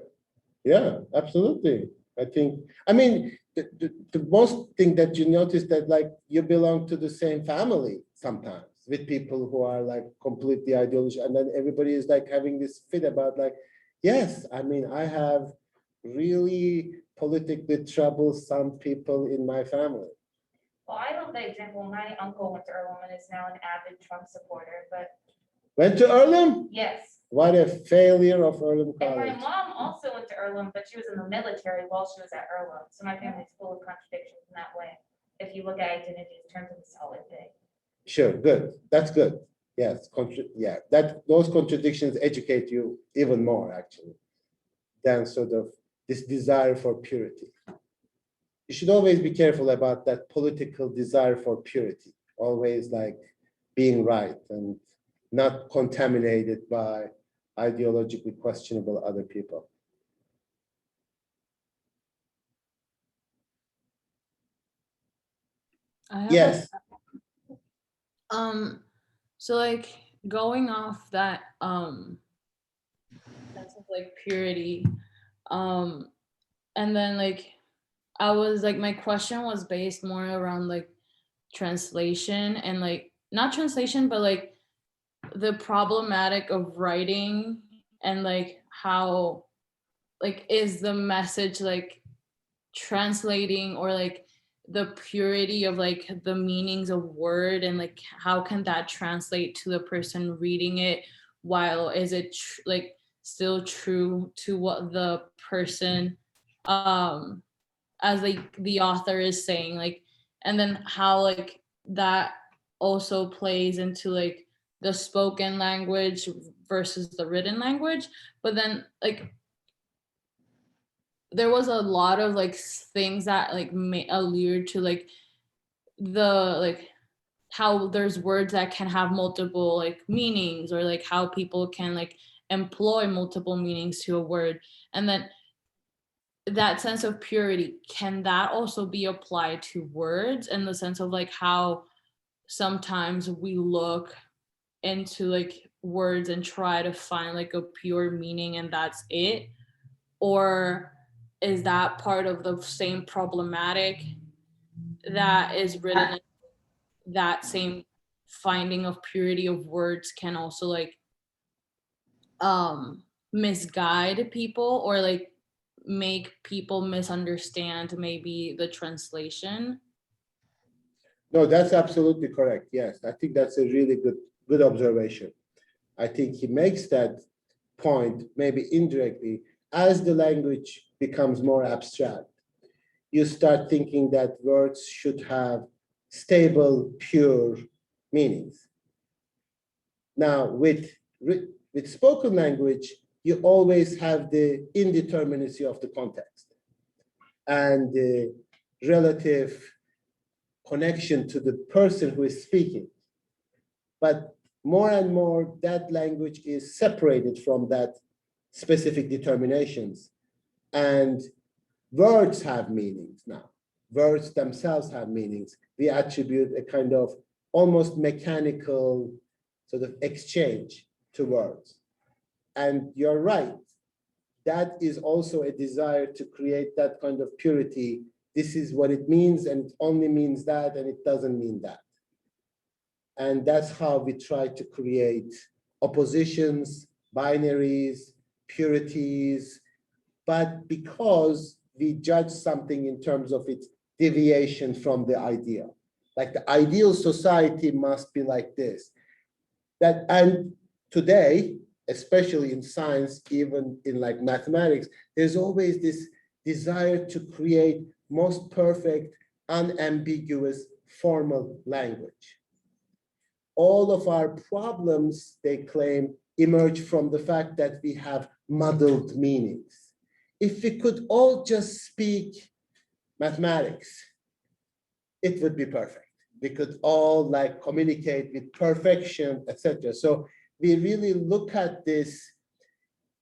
Yeah, absolutely. I mean, the most thing that you notice that like you belong to the same family sometimes with people who are like completely ideological, and then everybody is like having this fit about like, yes, I mean, I have really politically troublesome people in my family. Well, I love the example. My uncle went to Earlham and is now an avid Trump supporter, but Went to Earlham? yes. What a failure of Earlham And my College. mom also went to Earlham, but she was in the military while she was at Earlham. So my family's full of contradictions in that way. If you look at identity in terms of a solid thing. Sure, good. That's good. Yes, yeah, those contradictions educate you even more, actually, than sort of this desire for purity. You should always be careful about that political desire for purity, always like being right and not contaminated by ideologically questionable other people. I have Yes, so like going off that sense of like purity, and then like I was like my question was based more around like translation and like not translation but like the problematic of writing and like how like is the message like translating or like the purity of like the meanings of word and like how can that translate to the person reading it while is it like still true to what the person as like the author is saying like and then how like that also plays into like the spoken language versus the written language but then like there was a lot of like things that like allude to like the like how there's words that can have multiple like meanings or like how people can like employ multiple meanings to a word and then that sense of purity can that also be applied to words in the sense of like how sometimes we look into like words and try to find like a pure meaning and that's it or is that part of the same problematic that is written in that same finding of purity of words can also like misguide people or like make people misunderstand maybe the translation. no, that's absolutely correct. Yes, I think that's a really good observation. I think he makes that point, maybe indirectly, as the language becomes more abstract. You start thinking that words should have stable, pure meanings. Now, with spoken language, you always have the indeterminacy of the context and the relative connection to the person who is speaking. But more and more, that language is separated from that specific determinations. And words have meanings now. Words themselves have meanings. We attribute a kind of almost mechanical sort of exchange to words. And you're right, that is also a desire to create that kind of purity. This is what it means, and it only means that, and it doesn't mean that. And that's how we try to create oppositions, binaries, purities, but because we judge something in terms of its deviation from the ideal. Like the ideal society must be like this. And today, especially in science, even in like mathematics, there's always this desire to create most perfect, unambiguous formal language. All of our problems, they claim, emerge from the fact that we have muddled meanings. If we could all just speak mathematics, it would be perfect. We could all like communicate with perfection, etc. So we really look at this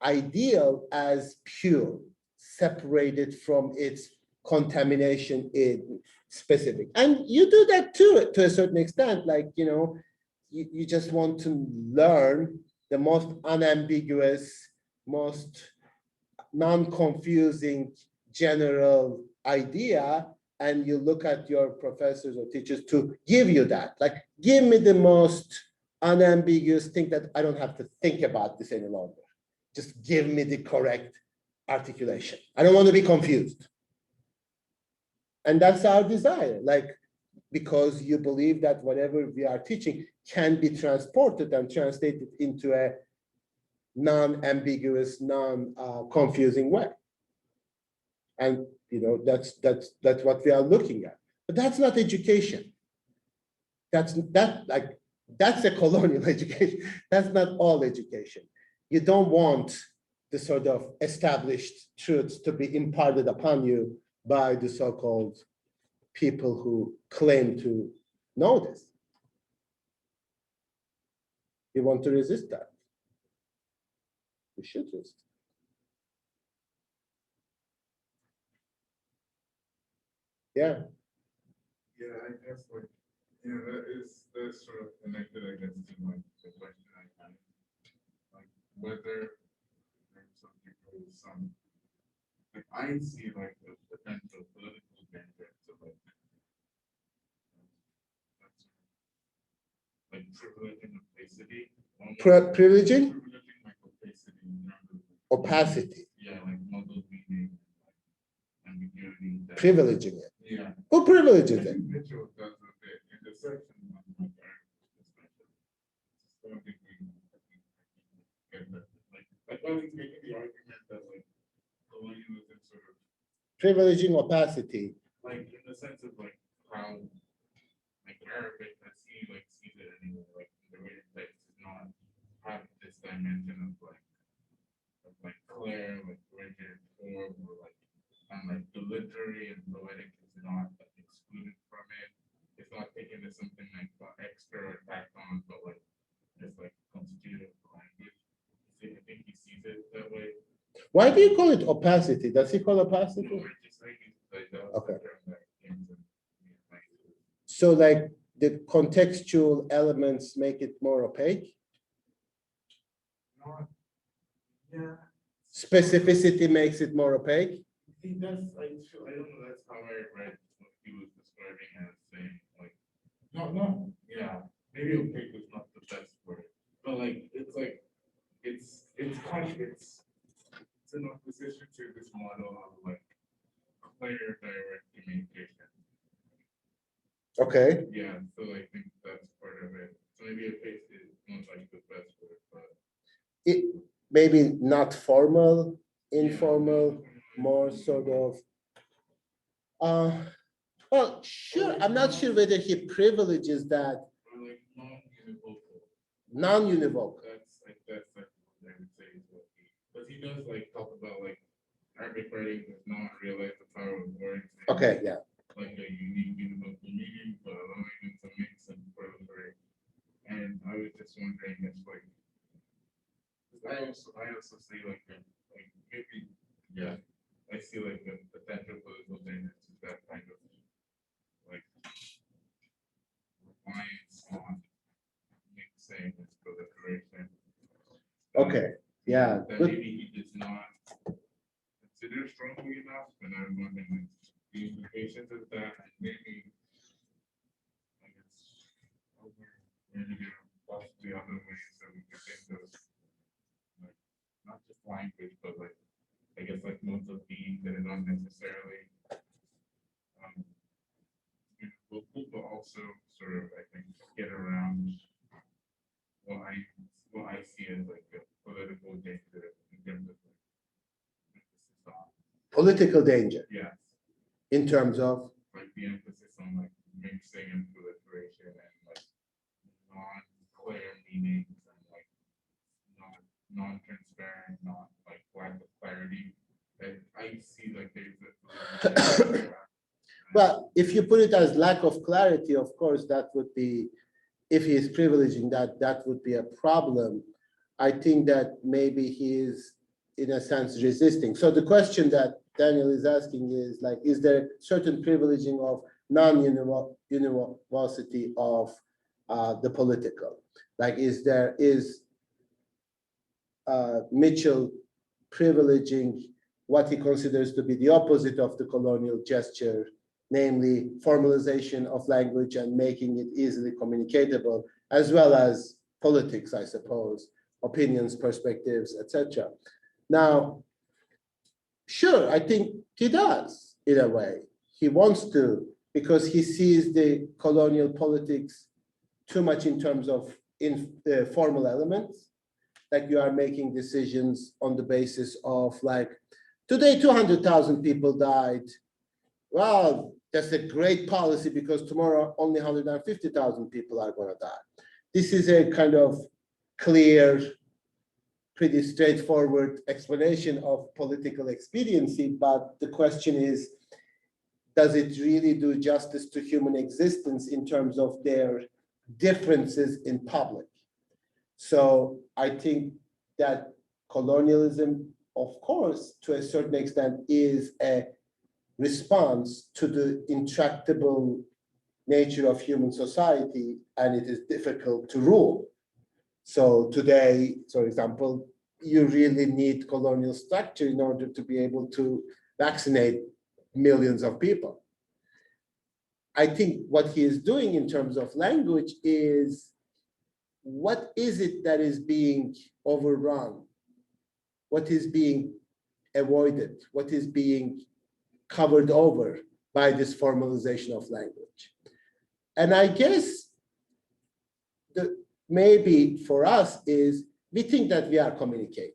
ideal as pure, separated from its contamination in specific. And you do that too, to a certain extent, like, you know, you just want to learn the most unambiguous, most non-confusing general idea, and you look at your professors or teachers to give you that. Like, give me the most unambiguous thing that I don't have to think about this any longer. Just give me the correct articulation. I don't want to be confused. And that's our desire, like, because you believe that whatever we are teaching can be transported and translated into a non-ambiguous, non-confusing way. And you know, that's what we are looking at. But that's not education. That's like That's a colonial education. That's not all education. You don't want the sort of established truths to be imparted upon you by the so-called people who claim to know this. You want to resist that. You should resist. Yeah. Yeah, I guess like, yeah, that's sort of connected, I guess, to like the question I had. Like whether there's some, like I see like the potential political benefits of like privilege and opacity. Privileging? Privileging like opacity in terms of Opacity. yeah, like muddled meaning, like ambiguity. Privileging it. Yeah. Who privileges it? Mitchell does a bit in the section on like our discussion. So I think we get that. Like I was making the argument that like colonialism sort of Privileging opacity. like in the sense of like how like Arabic as he like sees it anyway, like the way it text does not have this dimension of like clear, like rigid form or like and like the literary and poetic is not like, excluded from it. It's not taken as something like extra or tacked on, but like it's like constitutive language. I think he sees it that way. Why do you call it opacity? Does he call opacity? No, I just think it's like that was Okay. the term that came to me. So like the contextual elements make it more opaque? Not, yeah. Specificity makes it more opaque? He does, I don't know, that's how I read what he was describing as saying, like, no, yeah, maybe opaque was not the best word, but like, it's kind of, it's in opposition to this model of like clear, direct communication. Okay. Yeah, so I think that's part of it. So maybe opaque is not like the best word, but. It maybe not formal, yeah, informal, more sort of well, sure. I'm not sure whether he privileges that Or like non-univocal. non-univocal. That's what I would say is what but he does like talk about like Arabic writing does not realize the power of words. Okay, yeah. Like a unique univocal meaning, but allowing them to mix and proliferate. And I was just wondering if like, 'cause I also see like maybe yeah, I see like the potential political dangers is that kind of like reliance on mixing and proliferation. Okay, yeah. That Good. maybe he does not consider strongly enough, and I'm wondering like, the implications of that, and maybe I guess maybe there are possibly other ways that we could think of, like not just language, but like I guess like modes of being that are not necessarily vocal, but also sort of I think get around what I see as like a political danger in terms of like emphasis on Political danger yes, in terms of like the emphasis on like mixing and proliferation and like non-clear meanings and like non-transparent, not like lack of clarity. That I see like there's a well, if you put it as lack of clarity, of course, that would be, if he is privileging that, that would be a problem. I think that maybe he is, in a sense, resisting. So the question that Daniel is asking is like, is there certain privileging of non-universality of the political? Like, is Mitchell privileging what he considers to be the opposite of the colonial gesture, namely formalization of language and making it easily communicatable, as well as politics, I suppose, opinions, perspectives, etc. Now, sure, I think he does, in a way. He wants to, because he sees the colonial politics too much in terms of formal elements, like you are making decisions on the basis of like, today 200,000 people died. Well, that's a great policy because tomorrow only 150,000 people are going to die. this is a kind of clear, pretty straightforward explanation of political expediency, but the question is, does it really do justice to human existence in terms of their differences in public? So I think that colonialism, of course, to a certain extent, is a response to the intractable nature of human society, and it is difficult to rule. So today, for example, you really need colonial structure in order to be able to vaccinate millions of people. I think what he is doing in terms of language is, what is it that is being overrun? What is being avoided? What is being covered over by this formalization of language? And I guess the maybe for us is, we think that we are communicating.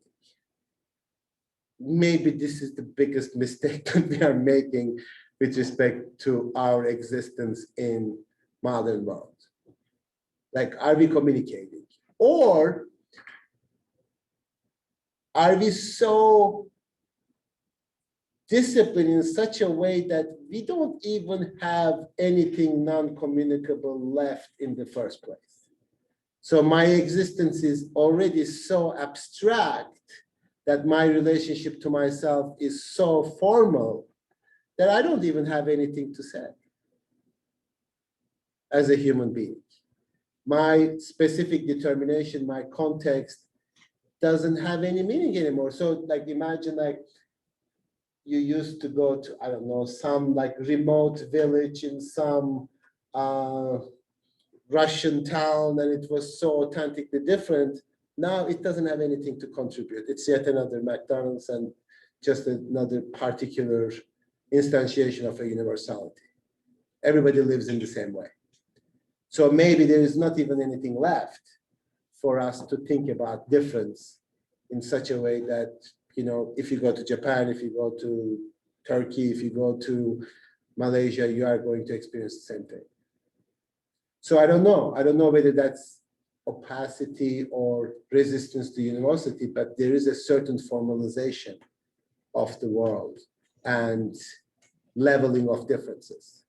Maybe this is the biggest mistake that we are making with respect to our existence in modern world. Like, are we communicating? Or are we so disciplined in such a way that we don't even have anything non-communicable left in the first place? So my existence is already so abstract that my relationship to myself is so formal that I don't even have anything to say as a human being. My specific determination, my context doesn't have any meaning anymore. So like, imagine like you used to go to, I don't know, some like remote village in some Russian town, and it was so authentically different. Now it doesn't have anything to contribute. It's yet another McDonald's and just another particular instantiation of a universality. Everybody lives in the same way. So maybe there is not even anything left for us to think about difference in such a way that, you know, if you go to Japan, if you go to Turkey, if you go to Malaysia, you are going to experience the same thing. So I don't know. I don't know whether that's opacity or resistance to universality, but there is a certain formalization of the world and leveling of differences.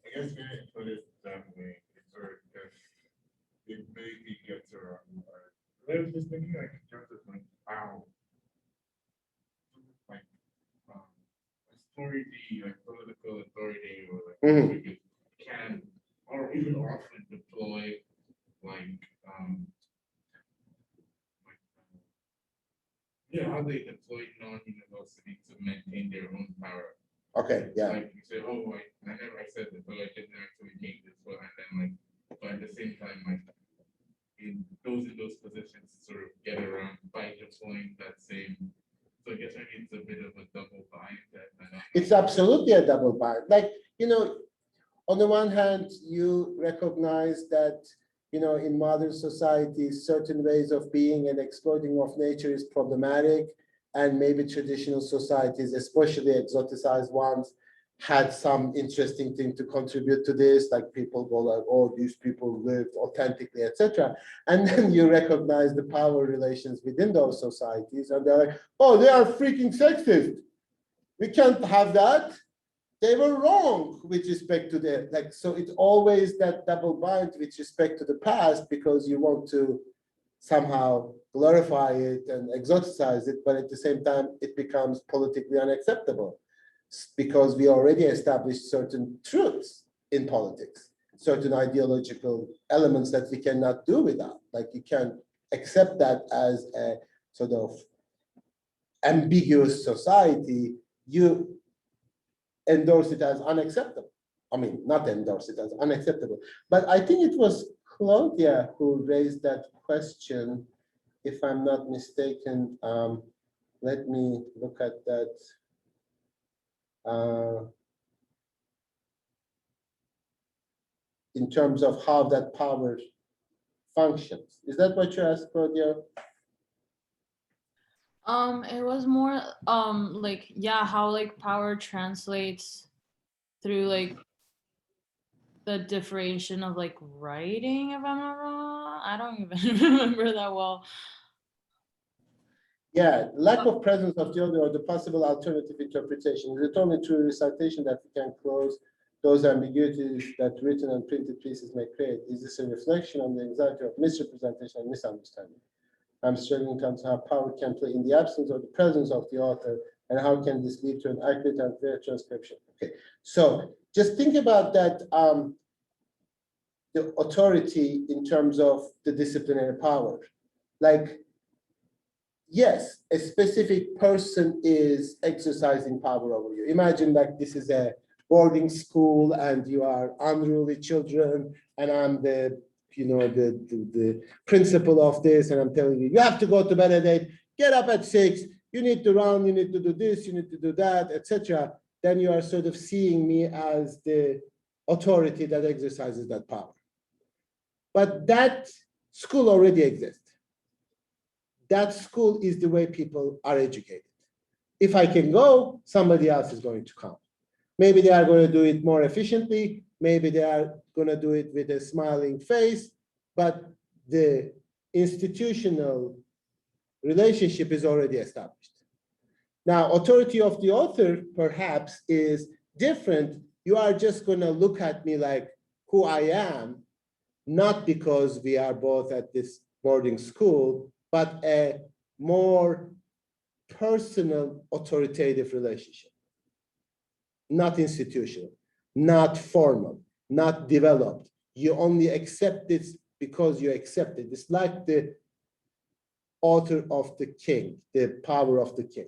I guess when you put it that way, it's sort of just, it maybe gets around. I was just thinking like in terms of like how, like, authority, like political authority, or like Mhm. can or even often deploy like yeah, how they deploy non-university to maintain their own power. Okay, yeah. Like you say, oh, I never I said this, but I didn't actually make this one, and then like, but at the same time, like in those positions sort of get around by deploying that same. So I guess maybe it's a bit of a double bind that It's absolutely a double bind. Like, you know, on the one hand, you recognize that, you know, in modern society, certain ways of being and exploiting of nature is problematic. And maybe traditional societies, especially exoticized ones, had some interesting thing to contribute to this. Like people go like, oh, these people lived authentically, etc. And then you recognize the power relations within those societies. And they're like, oh, they are freaking sexist. We can't have that. They were wrong with respect to the, like, so it's always that double bind with respect to the past, because you want to somehow glorify it and exoticize it, but at the same time, it becomes politically unacceptable because we already established certain truths in politics, certain ideological elements that we cannot do without. Like you can't accept that as a sort of ambiguous society. You endorse it as unacceptable. I mean, not endorse it as unacceptable. But I think it was Claudia who raised that question, if I'm not mistaken. Let me look at that. In terms of how that power functions. Is that what you asked, Claudia? It was more like, yeah, how like power translates through like the differentiation of like writing, if I'm not wrong. I don't even remember that well. Yeah, lack of presence of the other or the possible alternative interpretation. Is it only through recitation that we can close those ambiguities that written and printed pieces may create? Is this a reflection on the anxiety of misrepresentation and misunderstanding? I'm struggling to understand how power can play in the absence or the presence of the author, and how can this lead to an accurate and fair transcription? Okay, so just think about that, the authority in terms of the disciplinary power. Like, yes, a specific person is exercising power over you. Imagine like this is a boarding school and you are unruly children, and I'm the, the principal of this, and I'm telling you, you have to go to bed at 8, get up at 6, you need to run, you need to do this, you need to do that, etc. Then you are sort of seeing me as the authority that exercises that power. But that school already exists. That school is the way people are educated. If I can go, somebody else is going to come. Maybe they are going to do it more efficiently. Maybe they are going to do it with a smiling face, but the institutional relationship is already established. Now, authority of the author perhaps is different. You are just going to look at me like who I am, not because we are both at this boarding school, but a more personal, authoritative relationship. Not institutional, not formal, not developed. You only accept this because you accept it. It's like the author of the king, the power of the king.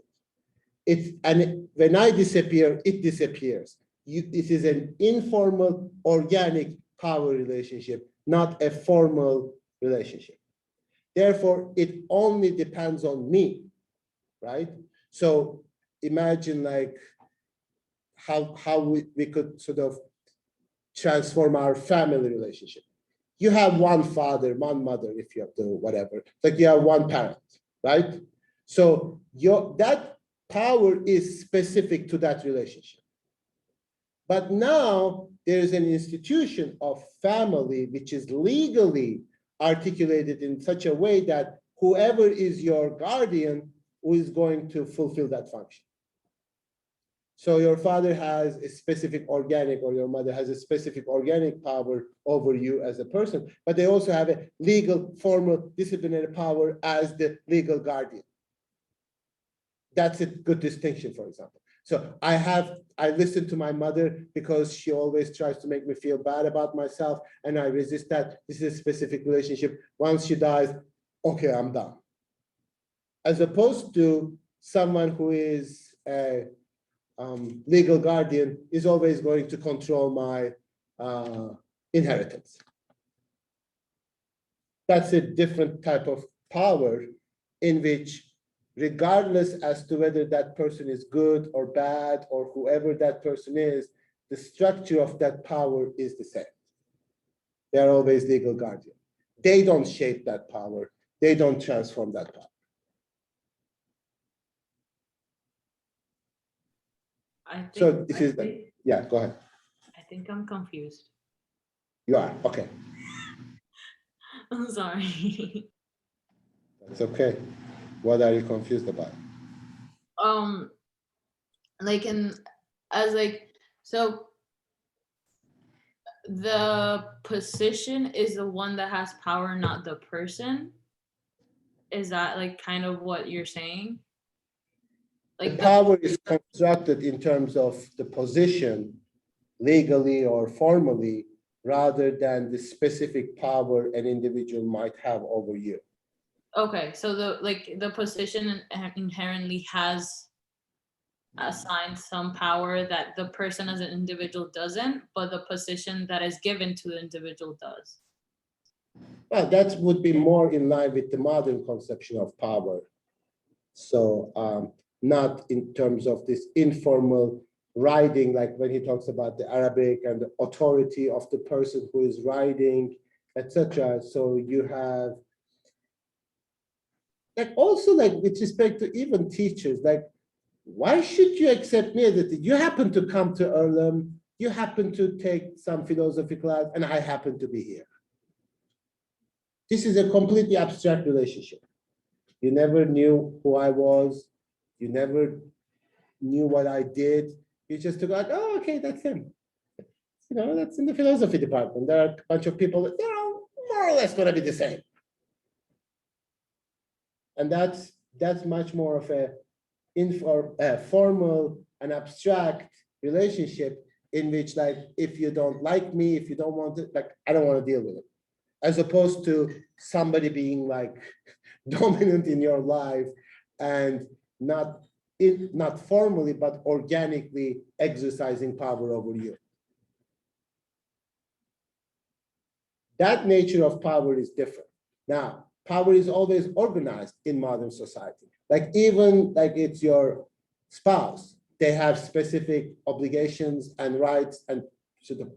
When I disappear, it disappears. It is an informal, organic power relationship, not a formal relationship. Therefore, it only depends on me, right? So imagine like how we could sort of transform our family relationship. You have one father, one mother, if you have to, whatever, like you have one parent, right? So that power is specific to that relationship. But now there is an institution of family which is legally articulated in such a way that whoever is your guardian is going to fulfill that function. So your father has a specific organic, or your mother has a specific organic power over you as a person, but they also have a legal, formal, disciplinary power as the legal guardian. That's a good distinction, for example. So I listen to my mother because she always tries to make me feel bad about myself, and I resist that. This is a specific relationship. Once she dies, okay, I'm done. As opposed to someone who is a legal guardian is always going to control my inheritance. That's a different type of power in which, regardless as to whether that person is good or bad or whoever that person is, the structure of that power is the same. They are always legal guardian. They don't shape that power. They don't transform that power. So this is, yeah, go ahead. I think I'm confused. You are, okay. I'm sorry. It's okay. What are you confused about? Like so the position is the one that has power, not the person. Is that like kind of what you're saying? Like the power is constructed in terms of the position, legally or formally, rather than the specific power an individual might have over you. Okay, so the position inherently has assigned some power that the person as an individual doesn't, but the position that is given to the individual does. Well, that would be more in line with the modern conception of power. So not in terms of this informal writing, like when he talks about the Arabic and the authority of the person who is writing, etc. So you have, like, also like with respect to even teachers, like, why should you accept me as a teacher? You happen to come to Earlham, you happen to take some philosophy class and I happen to be here. This is a completely abstract relationship. You never knew who I was. You never knew what I did. You just took like, oh, okay, that's him. You know, that's in the philosophy department. There are a bunch of people that they're all more or less going to be the same. And that's much more of a formal and abstract relationship in which, like, if you don't like me, if you don't want it, like, I don't want to deal with it. As opposed to somebody being like dominant in your life and not formally, but organically exercising power over you. That nature of power is different. Now, power is always organized in modern society. Like even like it's your spouse, they have specific obligations and rights and sort of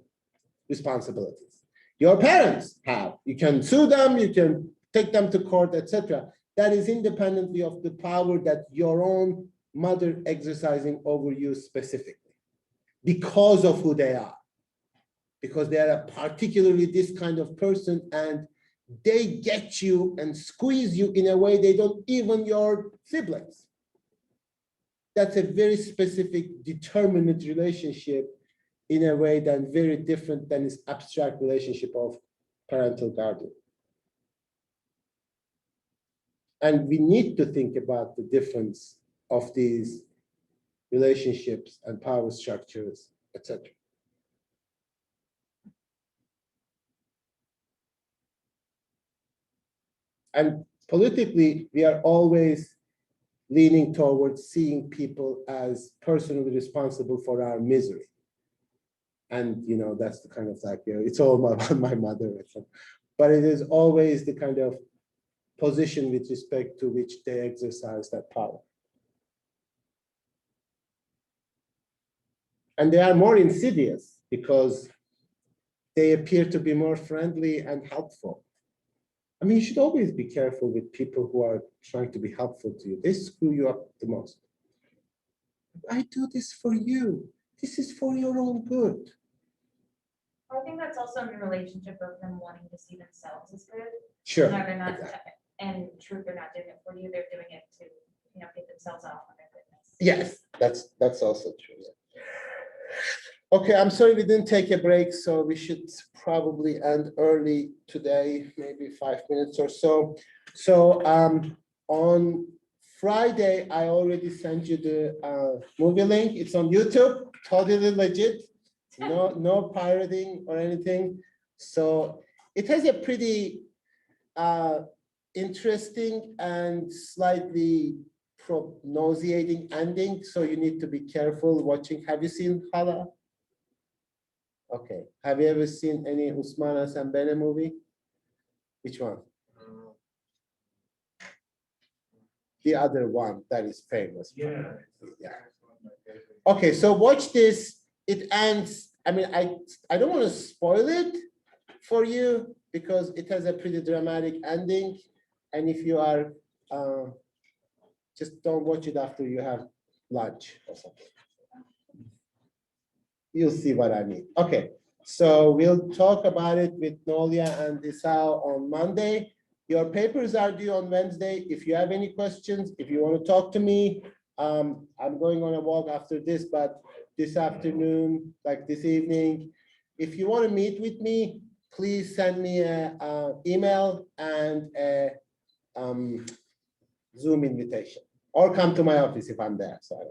responsibilities. Your parents have. You can sue them, you can take them to court, etc. That is independently of the power that your own mother exercising over you specifically because of who they are. Because they are a particularly this kind of person and they get you and squeeze you in a way they don't even your siblings. That's a very specific determinate relationship in a way that's very different than this abstract relationship of parental guardian. And we need to think about the difference of these relationships and power structures, etc. And politically, we are always leaning towards seeing people as personally responsible for our misery. And, you know, that's the kind of like, you know, it's all about my mother. But it is always the kind of position with respect to which they exercise that power. And they are more insidious because they appear to be more friendly and helpful. I mean, you should always be careful with people who are trying to be helpful to you. They screw you up the most. I do this for you. This is for your own good. I think that's also in the relationship of them wanting to see themselves as good. Sure. No, they're not, Exactly. and in truth, they're not doing it for you. They're doing it to, you know, get themselves off on their goodness. Yes, that's also true. Yeah. Okay, I'm sorry we didn't take a break, so we should probably end early today, maybe 5 minutes or so. So on Friday, I already sent you the movie link. It's on YouTube, totally legit. No pirating or anything. So it has a pretty interesting and slightly nauseating ending. So you need to be careful watching. Have you seen Hala? Okay. Have you ever seen any Usman Hasan Bene movie? Which one? The other one that is famous. Yeah. Okay, so watch this. It ends. I mean, I don't want to spoil it for you because it has a pretty dramatic ending. And if you are, just don't watch it after you have lunch or something. You'll see what I mean. Okay, so we'll talk about it with Nolia and Isao on Monday. Your papers are due on Wednesday. If you have any questions, if you want to talk to me, I'm going on a walk after this, but this afternoon, like this evening, if you want to meet with me, please send me an email and a Zoom invitation, or come to my office if I'm there. Sorry.